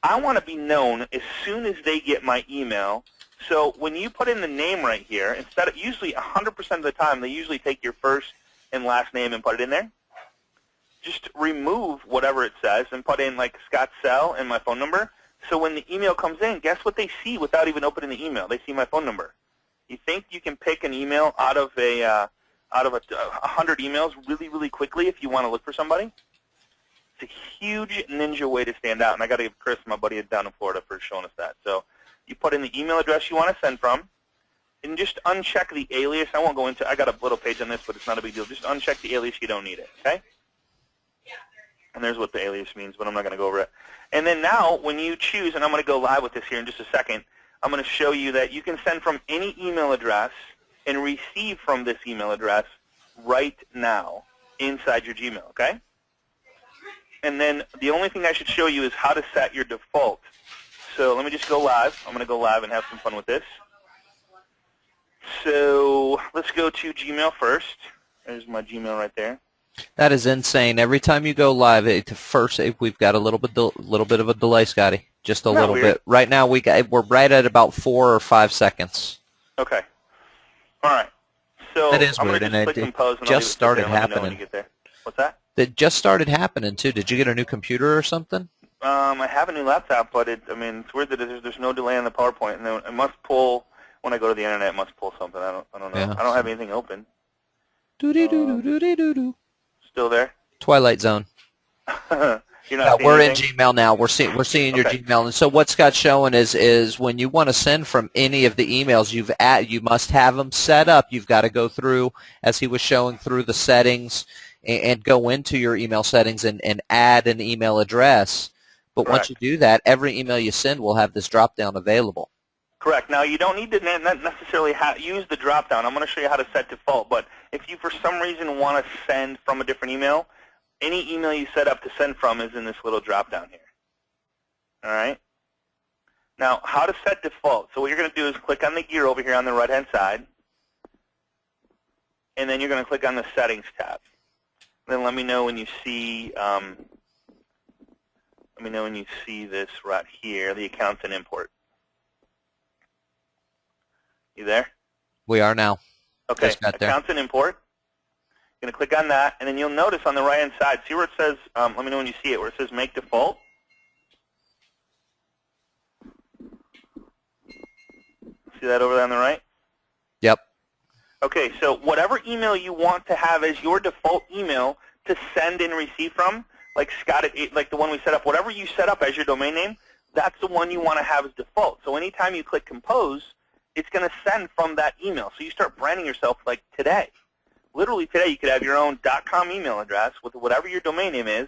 I want to be known as soon as they get my email. So when you put in the name right here, instead of usually 100% of the time, they usually take your first and last name and put it in there. Just remove whatever it says and put in like Scott Sell and my phone number. So when the email comes in, guess what they see without even opening the email? They see my phone number. You think you can pick an email out of a 100 emails really, really quickly if you want to look for somebody? It's a huge ninja way to stand out, and I got to give Chris, my buddy down in Florida, for showing us that. So you put in the email address you want to send from, and just uncheck the alias. I won't go into. I got a little page on this, but it's not a big deal. Just uncheck the alias. You don't need it. Okay? And there's what the alias means, but I'm not going to go over it. And then now, when you choose, and I'm going to go live with this here in just a second, I'm going to show you that you can send from any email address and receive from this email address right now inside your Gmail, okay? And then the only thing I should show you is how to set your default. So let me just go live. I'm going to go live and have some fun with this. So let's go to Gmail first. There's my Gmail right there. That is insane. Every time you go live, we've got a little bit of a delay, Scotty. Just a little bit. Right now, we're right at about 4 or 5 seconds. Okay. All right. So that is I'm weird, going to just click compose, and just started happening. You get there. What's that? It just started happening too. Did you get a new computer or something? I have a new laptop, but it's weird that there's no delay on the PowerPoint, and then it must pull when I go to the internet. It must pull something. I don't know. Yeah. I don't have anything open. Still there? Twilight Zone. You're not we're anything? in Gmail now. We're seeing your Gmail, and so what Scott's showing is when you want to send from any of the emails you must have them set up. You've got to go through, as he was showing, through the settings and go into your email settings and add an email address. But Correct. Once you do that, every email you send will have this drop down available. Correct. Now, you don't need to necessarily use the drop-down. I'm going to show you how to set default. But if you, for some reason, want to send from a different email, any email you set up to send from is in this little drop-down here. All right? Now, how to set default. So what you're going to do is click on the gear over here on the right-hand side, and then you're going to click on the Settings tab. Then let me know when you see this right here, the accounts and import. You there? We are now. Okay, accounts and import. You're going to click on that, and then you'll notice on the right-hand side, see where it says, let me know when you see it, where it says Make Default? See that over there on the right? Yep. Okay, so whatever email you want to have as your default email to send and receive from, like Scott, like the one we set up, whatever you set up as your domain name, that's the one you want to have as default. So anytime you click Compose, it's going to send from that email. So you start branding yourself like today. Literally today, you could have your own .com email address with whatever your domain name is,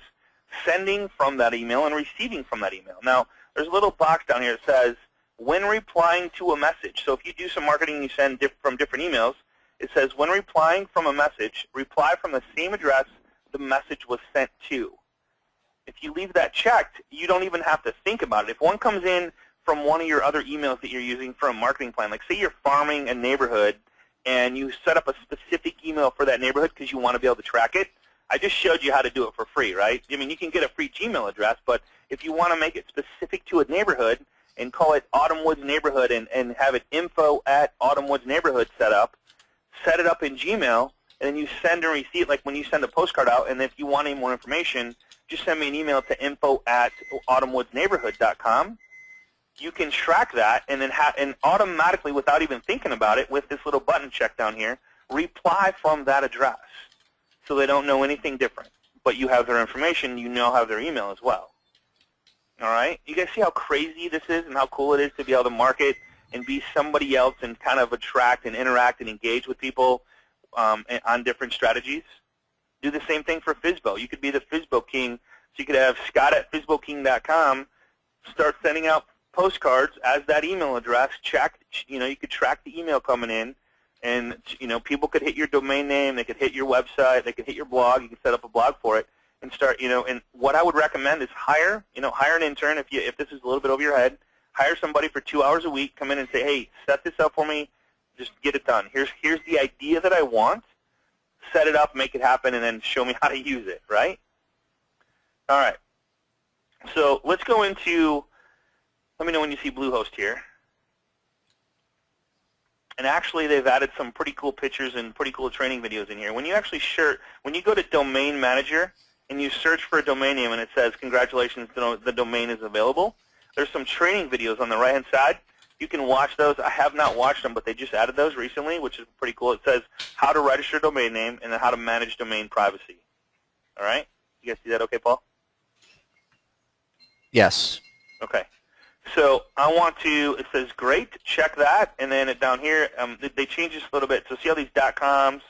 sending from that email and receiving from that email. Now, there's a little box down here that says, when replying to a message. So if you do some marketing you send from different emails, it says, when replying from a message, reply from the same address the message was sent to. If you leave that checked, you don't even have to think about it. If one comes in from one of your other emails that you're using for a marketing plan, like say you're farming a neighborhood and you set up a specific email for that neighborhood because you want to be able to track it, I just showed you how to do it for free, right? I mean, you can get a free Gmail address, but if you want to make it specific to a neighborhood and call it Autumn Woods Neighborhood and have it info@autumnwoodsneighborhood set it up in Gmail, and then you send and receive, like when you send a postcard out, and if you want any more information, just send me an email to info@autumnwoodsneighborhood.com. You can track that and then and automatically, without even thinking about it, with this little button check down here, reply from that address. So they don't know anything different. But you have their information. You now have their email as well. All right? You guys see how crazy this is and how cool it is to be able to market and be somebody else and kind of attract and interact and engage with people on different strategies? Do the same thing for FSBO. You could be the FSBO king. So you could have Scott@FSBOking.com start sending out postcards as that email address. You could track the email coming in, and people could hit your domain name, they could hit your website, they could hit your blog. You can set up a blog for it and start. And what I would recommend is hire an intern if this is a little bit over your head. Hire somebody for 2 hours a week. Come in and say, hey, set this up for me. Just get it done. Here's the idea that I want. Set it up, make it happen, and then show me how to use it. Right? All right. So let's go into. Let me know when you see Bluehost here. And actually, they've added some pretty cool pictures and pretty cool training videos in here. When you when you go to Domain Manager and you search for a domain name and it says, congratulations, the domain is available, there's some training videos on the right-hand side. You can watch those. I have not watched them, but they just added those recently, which is pretty cool. It says how to register a domain name and then how to manage domain privacy. All right? You guys see that okay, Paul? Yes. Okay. So I want to, it says great, check that, and then down here, they changed this a little bit. So see all these .coms,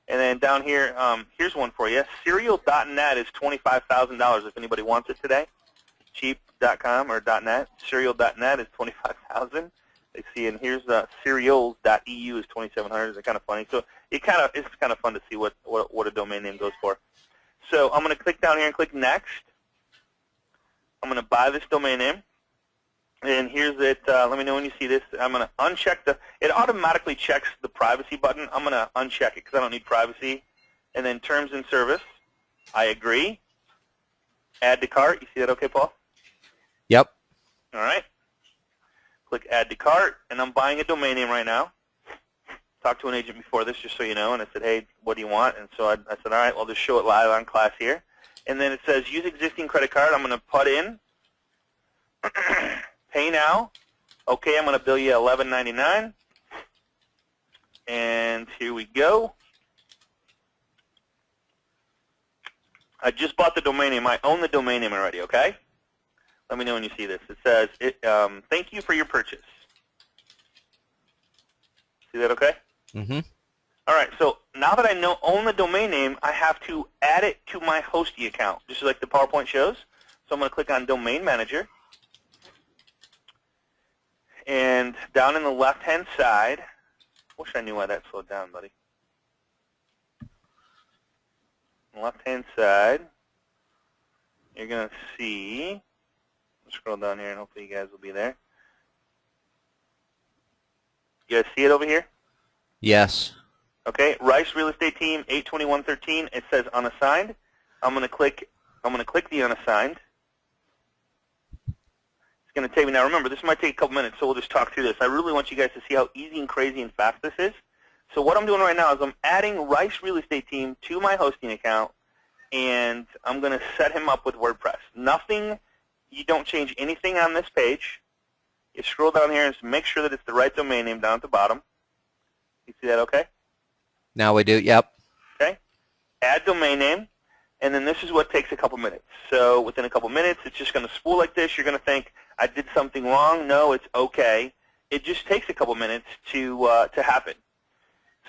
and then down here, here's one for you. Serial.net is $25,000 if anybody wants it today. Cheap.com or .net. Serial.net is $25,000. They see, and here's serials.eu is $2,700. They're kind of funny. So it's kind of fun to see what a domain name goes for. So I'm going to click down here and click next. I'm going to buy this domain name. And here's it. Let me know when you see this. I'm going to uncheck it automatically checks the privacy button. I'm going to uncheck it because I don't need privacy. And then terms and service. I agree. Add to cart. You see that okay, Paul? Yep. All right. Click add to cart, and I'm buying a domain name right now. Talked to an agent before this just so you know, and I said, hey, what do you want? And so I said, all right, well, just show it live on class here. And then it says use existing credit card. I'm going to put in pay now. Okay, I'm going to bill you $11.99. And here we go. I just bought the domain name. I own the domain name already, okay? Let me know when you see this. It says, thank you for your purchase. See that okay? Mm-hmm. All right, so now that I own the domain name, I have to add it to my hosting account, just like the PowerPoint shows. So I'm going to click on Domain Manager. And down in the left-hand side, wish I knew why that slowed down, buddy. On the left-hand side, you're going to see, scroll down here and hopefully you guys will be there. You guys see it over here? Yes. Okay, Rice Real Estate Team 82113. It says unassigned. I'm going to click the unassigned. It's going to take me now. Remember, this might take a couple minutes, so we'll just talk through this. I really want you guys to see how easy and crazy and fast this is. So what I'm doing right now is I'm adding Rice Real Estate Team to my hosting account, and I'm going to set him up with WordPress. Nothing. You don't change anything on this page. You scroll down here and make sure that it's the right domain name down at the bottom. You see that okay? Now we do, yep. Okay. Add domain name, and then this is what takes a couple minutes. So within a couple minutes, it's just going to spool like this. You're going to think, I did something wrong. No, it's okay. It just takes a couple minutes to happen.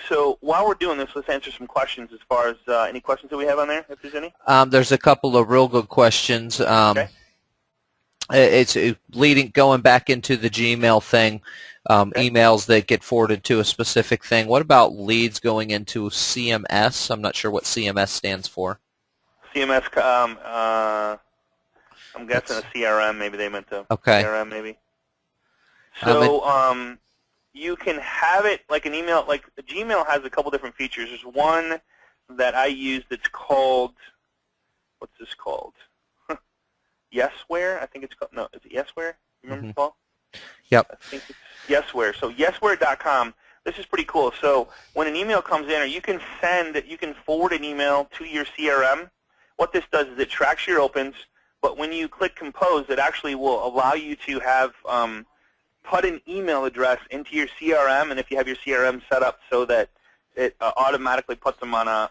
So while we're doing this, let's answer some questions as far as any questions that we have on there, if there's any. There's a couple of real good questions. Okay. It's going back into the Gmail thing, Okay. emails that get forwarded to a specific thing. What about leads going into CMS? I'm not sure what CMS stands for. CMS, I'm guessing a CRM, maybe they meant to. Okay. CRM, maybe. So you can have it like an email. Like Gmail has a couple different features. There's one that I use that's called, what's this called? Yesware, I think it's called. No, is it Yesware? Remember, Paul? Yep. I think it's Yesware. So Yesware.com. This is pretty cool. So when an email comes in, or you can forward an email to your CRM. What this does is it tracks your opens, but when you click compose, it actually will allow you to have put an email address into your CRM, and if you have your CRM set up so that it automatically puts them on an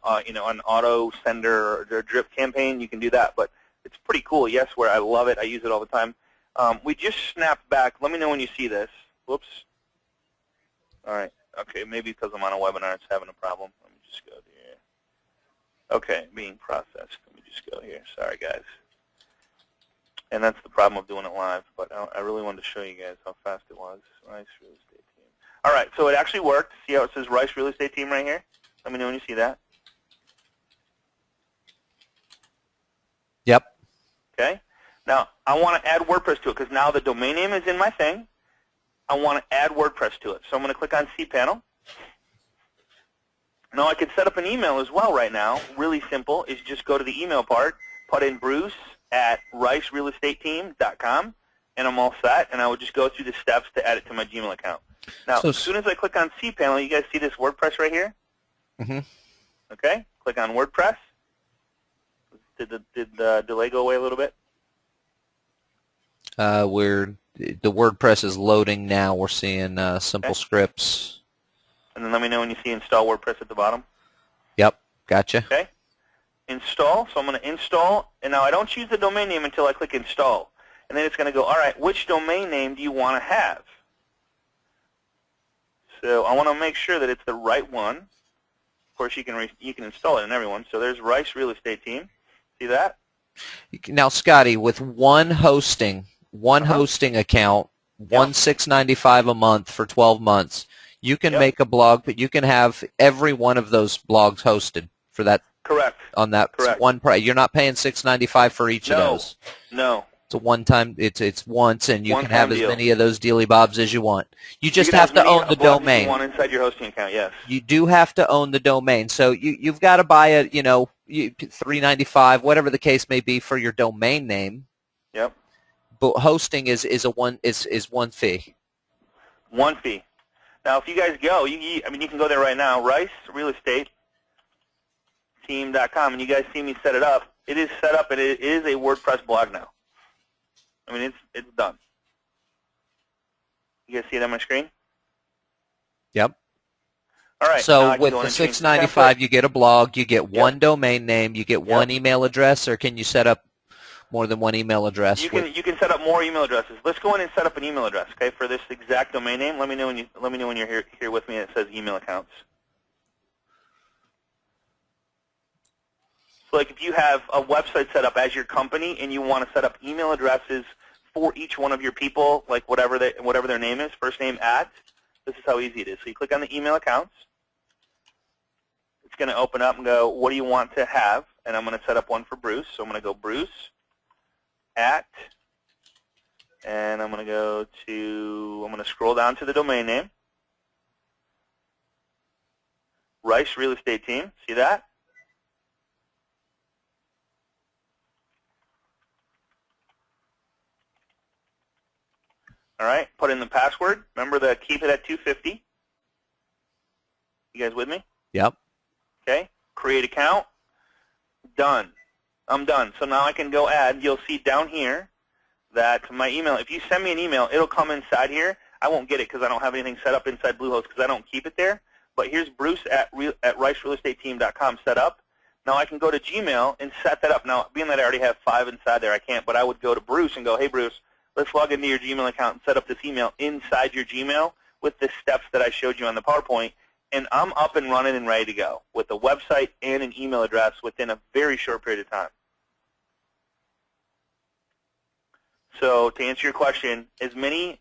auto sender or drip campaign, you can do that. But it's pretty cool. Yesware, I love it. I use it all the time. We just snapped back. Let me know when you see this. Whoops. All right. Okay, maybe because I'm on a webinar, it's having a problem. Let me just go here. Okay, being processed. Let me just go here. Sorry, guys. And that's the problem of doing it live. But I really wanted to show you guys how fast it was. Rice Real Estate Team. All right, so it actually worked. See how it says Rice Real Estate Team right here? Let me know when you see that. Yep. Okay. Now, I want to add WordPress to it because now the domain name is in my thing. I want to add WordPress to it. So I'm going to click on cPanel. Now, I could set up an email as well right now. Really simple is just go to the email part, put in Bruce at ricerealestateteam.com, and I'm all set. And I would just go through the steps to add it to my Gmail account. Now, as soon as I click on cPanel, you guys see this WordPress right here? Mm-hmm. Okay. Click on WordPress. Did the delay go away a little bit? The WordPress is loading now. We're seeing simple scripts. And then let me know when you see install WordPress at the bottom. Yep, gotcha. Okay. Install. So I'm going to install, and now I don't choose the domain name until I click install. And then it's going to go, all right, which domain name do you want to have? So I want to make sure that it's the right one. Of course, you can install it in everyone. So there's Rice Real Estate Team. See that? Now, Scotty, with one hosting account, $1,695 a month for 12 months, you can make a blog, but you can have every one of those blogs hosted for that. Correct. On that one price. You're not paying $695 for each of those. No. It's a one-time. It's once, and you can have as many of those dealy bobs as you want. You just have to own the domain. You want inside your hosting account, yes. You do have to own the domain. So you've got to buy a $395, whatever the case may be, for your domain name. Yep. But hosting is one fee. One fee. Now, if you guys go, you can go there right now. Rice Real Estate Team.com, and you guys see me set it up. It is set up, and it is a WordPress blog now. I mean, it's done. You guys see it on my screen? Yep. All right. So with the $695, you get a blog, you get one domain name, you get one email address, or can you set up more than one email address? You can set up more email addresses. Let's go in and set up an email address, okay, for this exact domain name. Let me know when you're here with me and it says email accounts. So like if you have a website set up as your company and you want to set up email addresses for each one of your people, like whatever their name is, first name at, this is how easy it is. So you click on the email accounts. It's going to open up and go, what do you want to have? And I'm going to set up one for Bruce. So I'm going to go Bruce at, and I'm going to scroll down to the domain name. Rice Real Estate Team. See that? All right, put in the password. Remember to keep it at 250. You guys with me? Yep. Okay, create account. Done. I'm done. So now I can go add. You'll see down here that my email, if you send me an email, it'll come inside here. I won't get it because I don't have anything set up inside Bluehost because I don't keep it there. But here's Bruce at ricerealestateteam.com set up. Now I can go to Gmail and set that up. Now, being that I already have 5 inside there, I can't, but I would go to Bruce and go, hey, Bruce, let's log into your Gmail account and set up this email inside your Gmail with the steps that I showed you on the PowerPoint, and I'm up and running and ready to go with a website and an email address within a very short period of time. So to answer your question, as many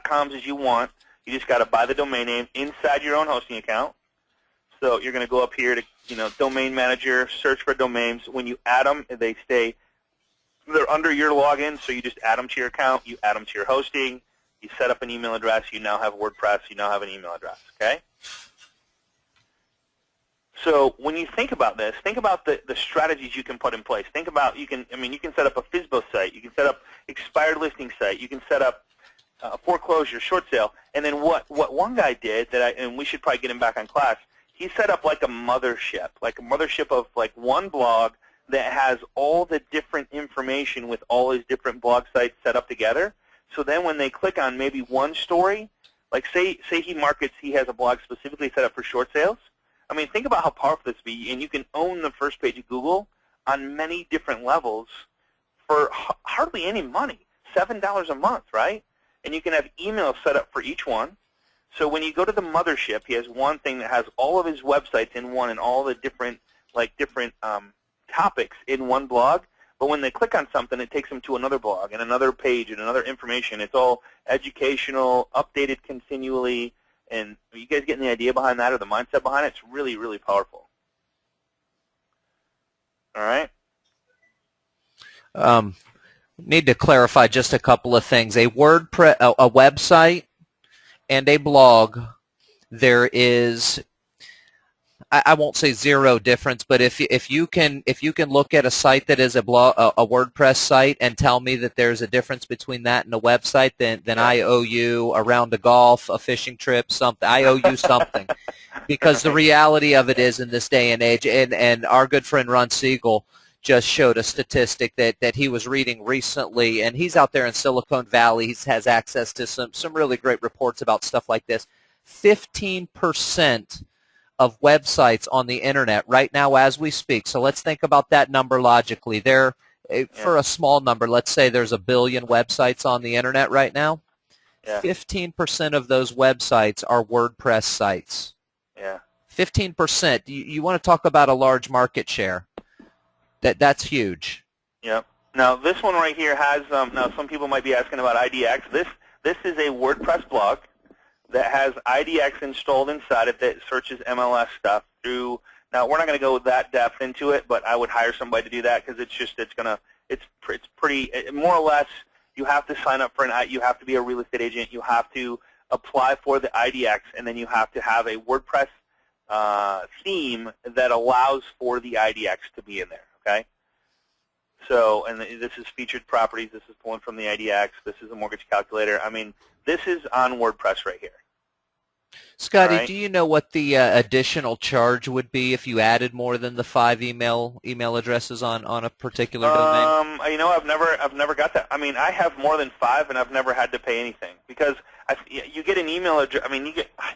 .coms as you want, you just got to buy the domain name inside your own hosting account. So you're going to go up here to Domain Manager, search for domains. When you add them, they're under your login, so you just add them to your account, you add them to your hosting, you set up an email address, you now have WordPress, you now have an email address, okay? So when you think about this, think about the strategies you can put in place. Think about, you can set up a FSBO site, you can set up expired listing site, you can set up a foreclosure, short sale, and then what one guy did, and we should probably get him back on class, he set up like a mothership of like one blog that has all the different information with all his different blog sites set up together. So then when they click on maybe one story, like say he has a blog specifically set up for short sales. I mean, think about how powerful this would be, and you can own the first page of Google on many different levels for hardly any money, $7 a month, right? And you can have emails set up for each one. So when you go to the mothership, he has one thing that has all of his websites in one and all the different topics in one blog, but when they click on something, it takes them to another blog and another page and another information. It's all educational, updated continually, and are you guys getting the idea behind that or the mindset behind it? It's really, really powerful. All right? Need to clarify just a couple of things. A website and a blog, there is, I won't say zero difference, but if you can look at a site that is a WordPress site and tell me that there's a difference between that and a website, then I owe you a round of golf, a fishing trip, something. I owe you something, because the reality of it is in this day and age, and our good friend Ron Siegel just showed a statistic that he was reading recently, and he's out there in Silicon Valley. He has access to some really great reports about stuff like this. 15% of websites on the internet right now as we speak. So let's think about that number logically. For a small number, let's say there's 1 billion websites on the internet right now. 15% of those websites are WordPress sites. 15%. You want to talk about a large market share. That's huge. Yep. Now this one right here has now some people might be asking about IDX. This is a WordPress blog that has IDX installed inside it that searches MLS stuff through. Now we're not going to go that depth into it, but I would hire somebody to do that because it's pretty more or less. You have to sign up for you have to be a real estate agent. You have to apply for the IDX, and then you have to have a WordPress theme that allows for the IDX to be in there. Okay. So, and this is featured properties. This is pulling from the IDX. This is a mortgage calculator. I mean, this is on WordPress right here. Scotty, right? Do you know what the additional charge would be if you added more than the 5 email addresses on a particular domain? You know, I've never got that. I mean, I have more than 5, and I've never had to pay anything because you get an email address. I mean, you get. I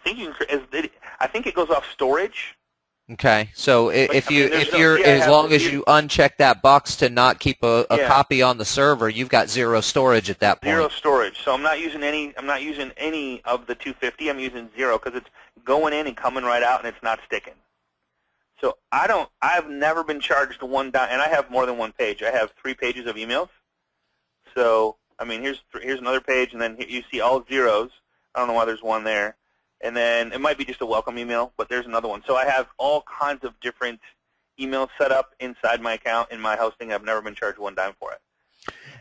think it goes off storage. Okay, so as long as you uncheck that box to not keep a copy on the server, you've got 0 storage at that point. 0 storage. So I'm not using any of the 250. I'm using 0 because it's going in and coming right out, and it's not sticking. So I've never been charged $1, and I have more than one page. I have 3 pages of emails. So I mean, here's another page, and then you see all zeros. I don't know why there's one there. And then it might be just a welcome email, but there's another one. So I have all kinds of different emails set up inside my account in my hosting. I've never been charged $1 for it.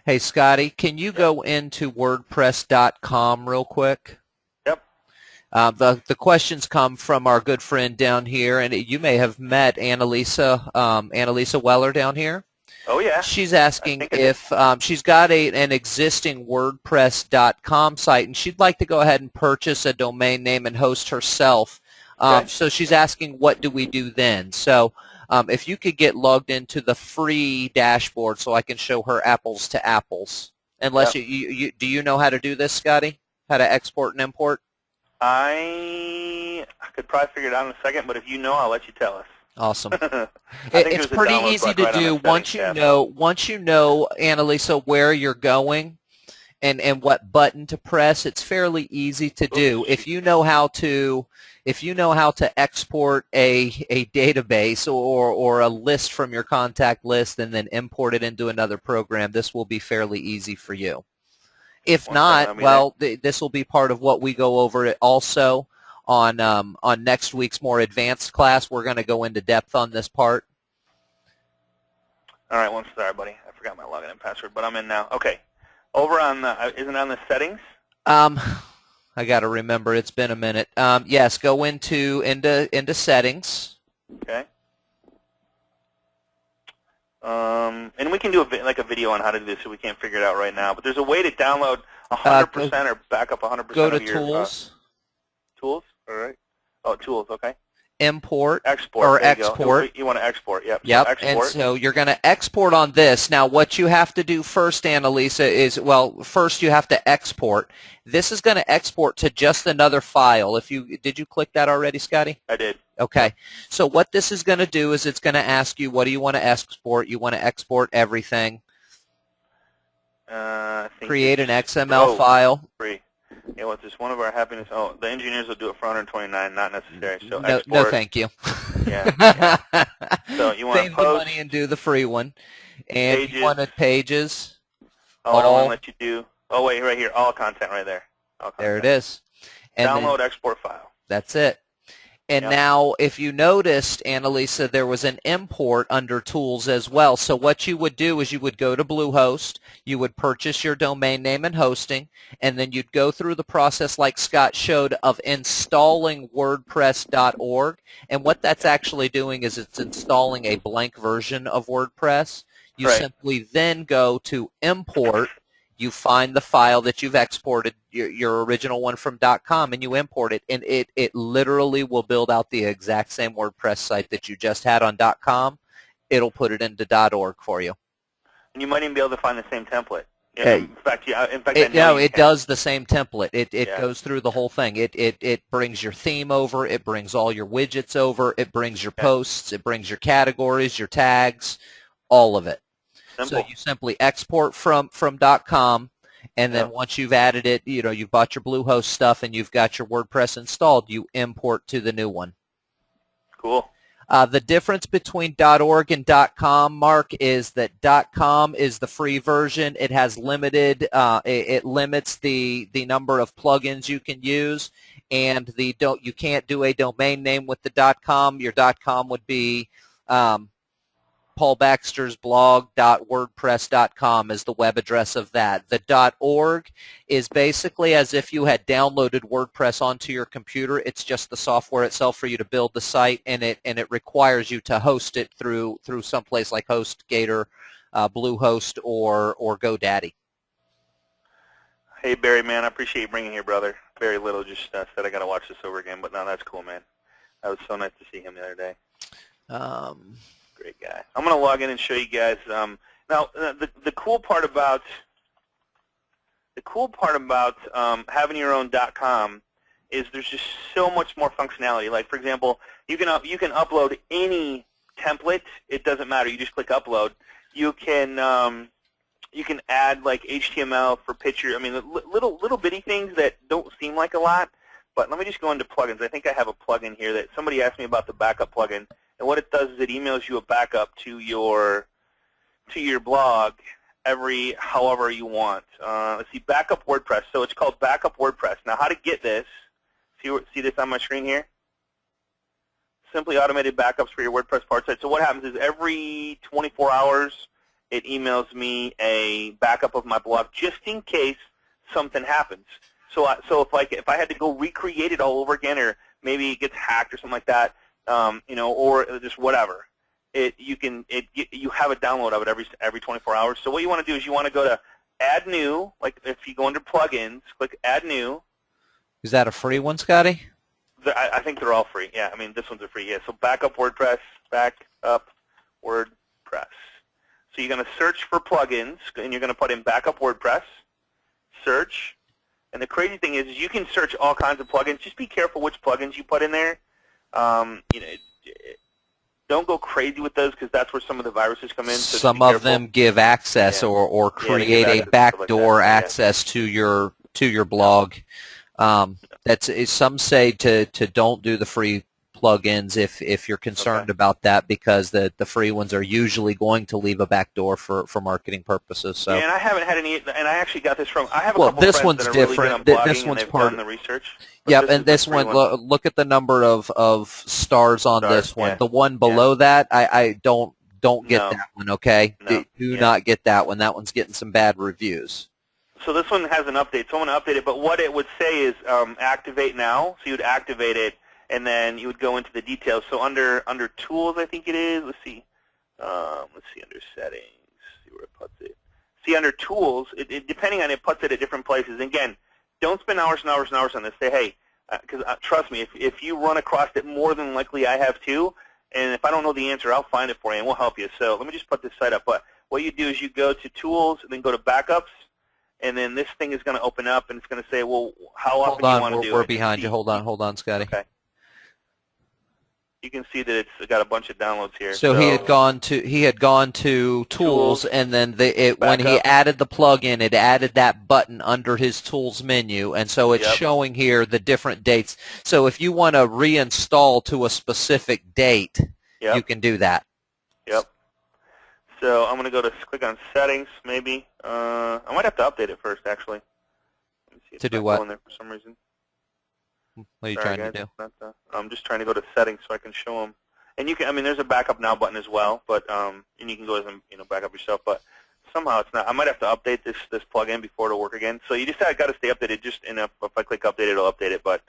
Hey, Scotty, can you go into WordPress.com real quick? Yep. The questions come from our good friend down here, and you may have met Annalisa Weller down here. Oh, yeah. She's asking if she's got an existing WordPress.com site, and she'd like to go ahead and purchase a domain name and host herself. Okay. So she's asking, what do we do then? So if you could get logged into the free dashboard so I can show her apples to apples. Unless do you know how to do this, Scotty? How to export and import? I could probably figure it out in a second, but if you know, I'll let you tell us. Awesome. It's pretty easy to do once you know, Annalisa, where you're going and what button to press. It's fairly easy to do. If you know how to export a database or a list from your contact list and then import it into another program, this will be fairly easy for you. If not, well, this will be part of what we go over also. On next week's more advanced class, we're going to go into depth on this part. All right, sorry, buddy. I forgot my login and password, but I'm in now. Okay. Over on isn't it on the settings? I got to remember. It's been a minute. Yes, go into settings. Okay. And we can do a video on how to do this, so we can't figure it out right now. But there's a way to download 100% or back up 100% go to of your tools. Tools. All right. Oh, tools. Okay. Import. Export. Or there export. You want to export. Yep. Yep. So export. And so you're going to export on this. Now, what you have to do first, Annalisa, is first you have to export. This is going to export to just another file. Did you click that already, Scotty? I did. Okay. So what this is going to do is it's going to ask you, what do you want to export? You want to export everything. Create an XML file. Free. Yeah, what's this? One of our happiness. Oh, the engineers will do it for $129. Not necessary. So no, export. no, thank you. Yeah. So you want to save the money and do the free one. And pages. You wanted pages. Oh, I don't want to let you do. Oh, wait, right here. All content right there. There it is. And download export file. That's it. And now, if you noticed, Annalisa, there was an import under Tools as well. So what you would do is you would go to Bluehost, you would purchase your domain name and hosting, and then you'd go through the process like Scott showed of installing WordPress.org. And what that's actually doing is it's installing a blank version of WordPress. You simply then go to Import. You find the file that you've exported, your original one from .com, and you import it, and it literally will build out the exact same WordPress site that you just had on .com. it'll put it into .org for you. And you might even be able to find the same template. Yeah, in fact, it does the same template. It Yeah. goes through the whole thing. It brings your theme over. It brings all your widgets over. It brings your posts. It brings your categories, your tags, all of it. Simple. So you simply export from .com, and then once you've added it, you've bought your Bluehost stuff and you've got your WordPress installed, you import to the new one. Cool. The difference between .org and .com, Mark, is that .com is the free version. It has limited. It limits the number of plugins you can use, and you can't do a domain name with the .com. Your .com would be Paul Baxter's blog.wordpress.com is the web address of that. The .org is basically as if you had downloaded WordPress onto your computer. It's just the software itself for you to build the site, and it requires you to host it through someplace like HostGator, Bluehost, or GoDaddy. Hey, Barry, man, I appreciate you bringing here, brother. Barry Little just said I got to watch this over again, but no, that's cool, man. That was so nice to see him the other day. Great guy. I'm going to log in and show you guys. Now, the cool part about having your own .com is there's just so much more functionality. Like, for example, you can upload any template. It doesn't matter. You just click upload. You can add like HTML for picture. I mean, little bitty things that don't seem like a lot. But let me just go into plugins. I think I have a plugin here that somebody asked me about the backup plugin. And what it does is it emails you a backup to your blog however you want. Let's see, backup WordPress. So it's called backup WordPress. Now, how to get this? See this on my screen here? Simply automated backups for your WordPress part site. So what happens is every 24 hours, it emails me a backup of my blog just in case something happens. So if I had to go recreate it all over again, or maybe it gets hacked or something like that. Or just whatever. You have a download of it every 24 hours. So what you want to do is you want to go to Add New. Like if you go under Plugins, click Add New. Is that a free one, Scotty? I think they're all free. Yeah, I mean this one's a free. Yeah. So Backup WordPress, Backup WordPress. So you're going to search for plugins, and you're going to put in Backup WordPress. Search, and the crazy thing is you can search all kinds of plugins. Just be careful which plugins you put in there. Don't go crazy with those because that's where some of the viruses come in. So some of them give access or create a backdoor access to your blog. Some say to don't do the free plugins if you're concerned about that, because the free ones are usually going to leave a backdoor for marketing purposes. So. Yeah, and I haven't had any, and I actually got this from. I have a couple this friends one's that are different. really good on blogging, this one's and they've part done the research. Yep, and this one, look at the number of stars on this one. Yeah. The one below that, I don't get that one, okay? No. Do not get that one. That one's getting some bad reviews. So this one has an update. So I'm going to update it, but what it would say is activate now. So you would activate it, and then you would go into the details. So under tools, I think it is. Let's see under settings. See where it puts it. See under tools, depending on it puts it at different places. And again, don't spend hours and hours and hours on this. Say, hey, because trust me, if you run across it, more than likely I have too. And if I don't know the answer, I'll find it for you and we'll help you. So let me just put this site up. But what you do is you go to tools and then go to backups. And then this thing is going to open up, and it's going to say, well, how often do you want to do it? We're behind you. Hold on, Scotty. Okay. You can see that it's got a bunch of downloads here. So he had gone to tools, and then when he added the plugin, it added that button under his tools menu, and so it's showing here the different dates. So if you want to reinstall to a specific date, you can do that. Yep. So I'm going to go to click on settings, maybe. I might have to update it first, actually. Let me see if to do what? in there for some reason. What are you trying to do? I'm just trying to go to settings so I can show them. And you can, I mean, there's a backup now button as well, but and you can go and back up yourself. But somehow it's not. I might have to update this plugin before it'll work again. So you just got to stay updated. Just if I click update, it'll update it. But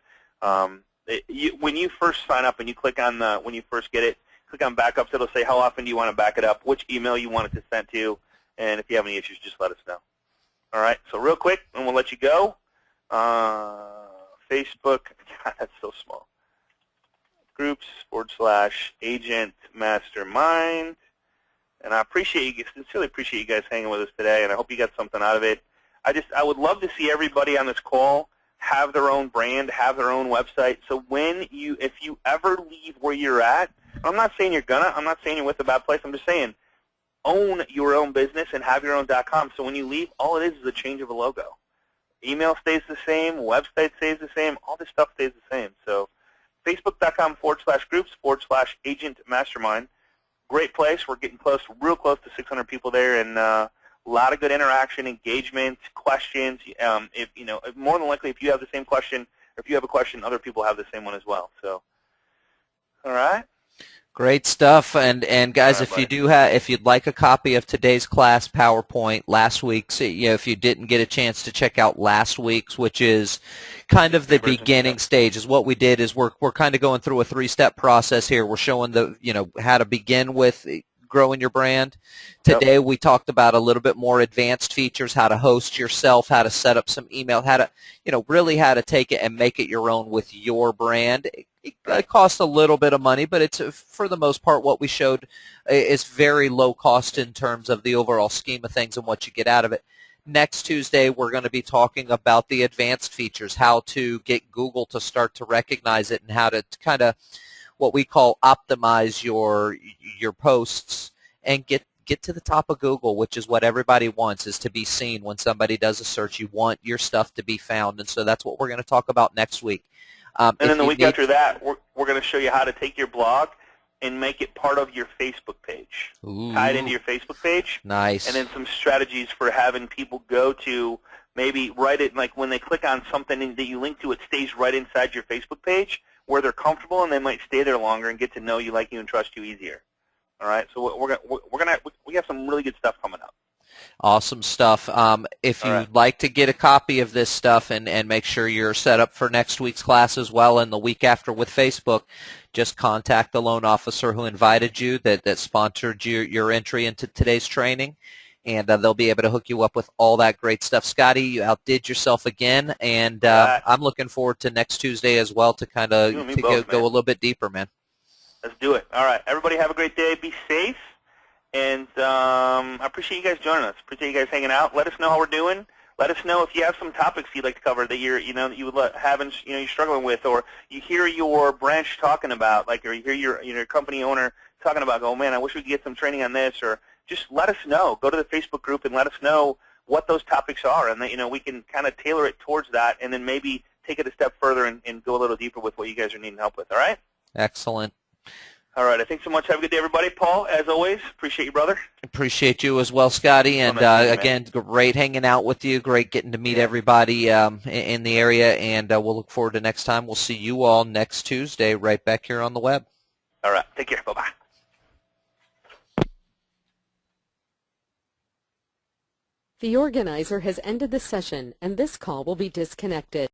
when you first sign up and you click on when you first get it, click on backups. It'll say how often do you want to back it up, which email you want it to send to, and if you have any issues, just let us know. All right. So real quick, and we'll let you go. Facebook. God, that's so small. Groups /agent mastermind. And I sincerely appreciate you guys hanging with us today, and I hope you got something out of it. I would love to see everybody on this call have their own brand, have their own website. So if you ever leave where you're at, I'm not saying I'm not saying you're with a bad place. I'm just saying own your own business and have your own .com. So when you leave, all it is a change of a logo. Email stays the same, website stays the same, all this stuff stays the same. So Facebook.com/groups/agent mastermind. Great place. We're getting real close to 600 people there, and a lot of good interaction, engagement, questions. More than likely, if you have the same question, or if you have a question, other people have the same one as well. So, all right. Great stuff, and guys, Right, if you'd like a copy of today's class PowerPoint, last week's, if you didn't get a chance to check out last week's, which is kind of the beginning stage, is what we did is we're kind of going through a 3-step process here. We're showing how to begin with growing your brand. Today we talked about a little bit more advanced features, how to host yourself, how to set up some email, how to really how to take it and make it your own with your brand. It costs a little bit of money, but it's for the most part what we showed is very low cost in terms of the overall scheme of things and what you get out of it. Next Tuesday, we're going to be talking about the advanced features, how to get Google to start to recognize it and how to kind of what we call optimize your posts and get to the top of Google, which is what everybody wants, is to be seen when somebody does a search. You want your stuff to be found, and so that's what we're going to talk about next week. And then the week after that, we're going to show you how to take your blog and make it part of your Facebook page. Ooh. Tie it into your Facebook page. Nice. And then some strategies for having people go to, maybe write it, like when they click on something that you link to, it stays right inside your Facebook page where they're comfortable, and they might stay there longer and get to know you, like you, and trust you easier. All right? So we have some really good stuff coming up. Awesome stuff. If you'd like to get a copy of this stuff and make sure you're set up for next week's class as well and the week after with Facebook, just contact the loan officer who invited you, that sponsored your entry into today's training, and they'll be able to hook you up with all that great stuff. Scotty, you outdid yourself again, and I'm looking forward to next Tuesday as well to kind of go a little bit deeper, man. Let's do it. All right. Everybody have a great day. Be safe. And I appreciate you guys joining us. Appreciate you guys hanging out. Let us know how we're doing. Let us know if you have some topics you'd like to cover that you're struggling with, or you hear your branch talking about, or you hear your company owner talking about, oh man, I wish we could get some training on this, or just let us know. Go to the Facebook group and let us know what those topics are, and that we can kind of tailor it towards that, and then maybe take it a step further and go a little deeper with what you guys are needing help with. All right? Excellent. All right. Thanks so much. Have a good day, everybody. Paul, as always, appreciate you, brother. Appreciate you as well, Scotty. And again, great hanging out with you. Great getting to meet everybody in the area. And we'll look forward to next time. We'll see you all next Tuesday right back here on the web. All right. Take care. Bye-bye. The organizer has ended the session, and this call will be disconnected.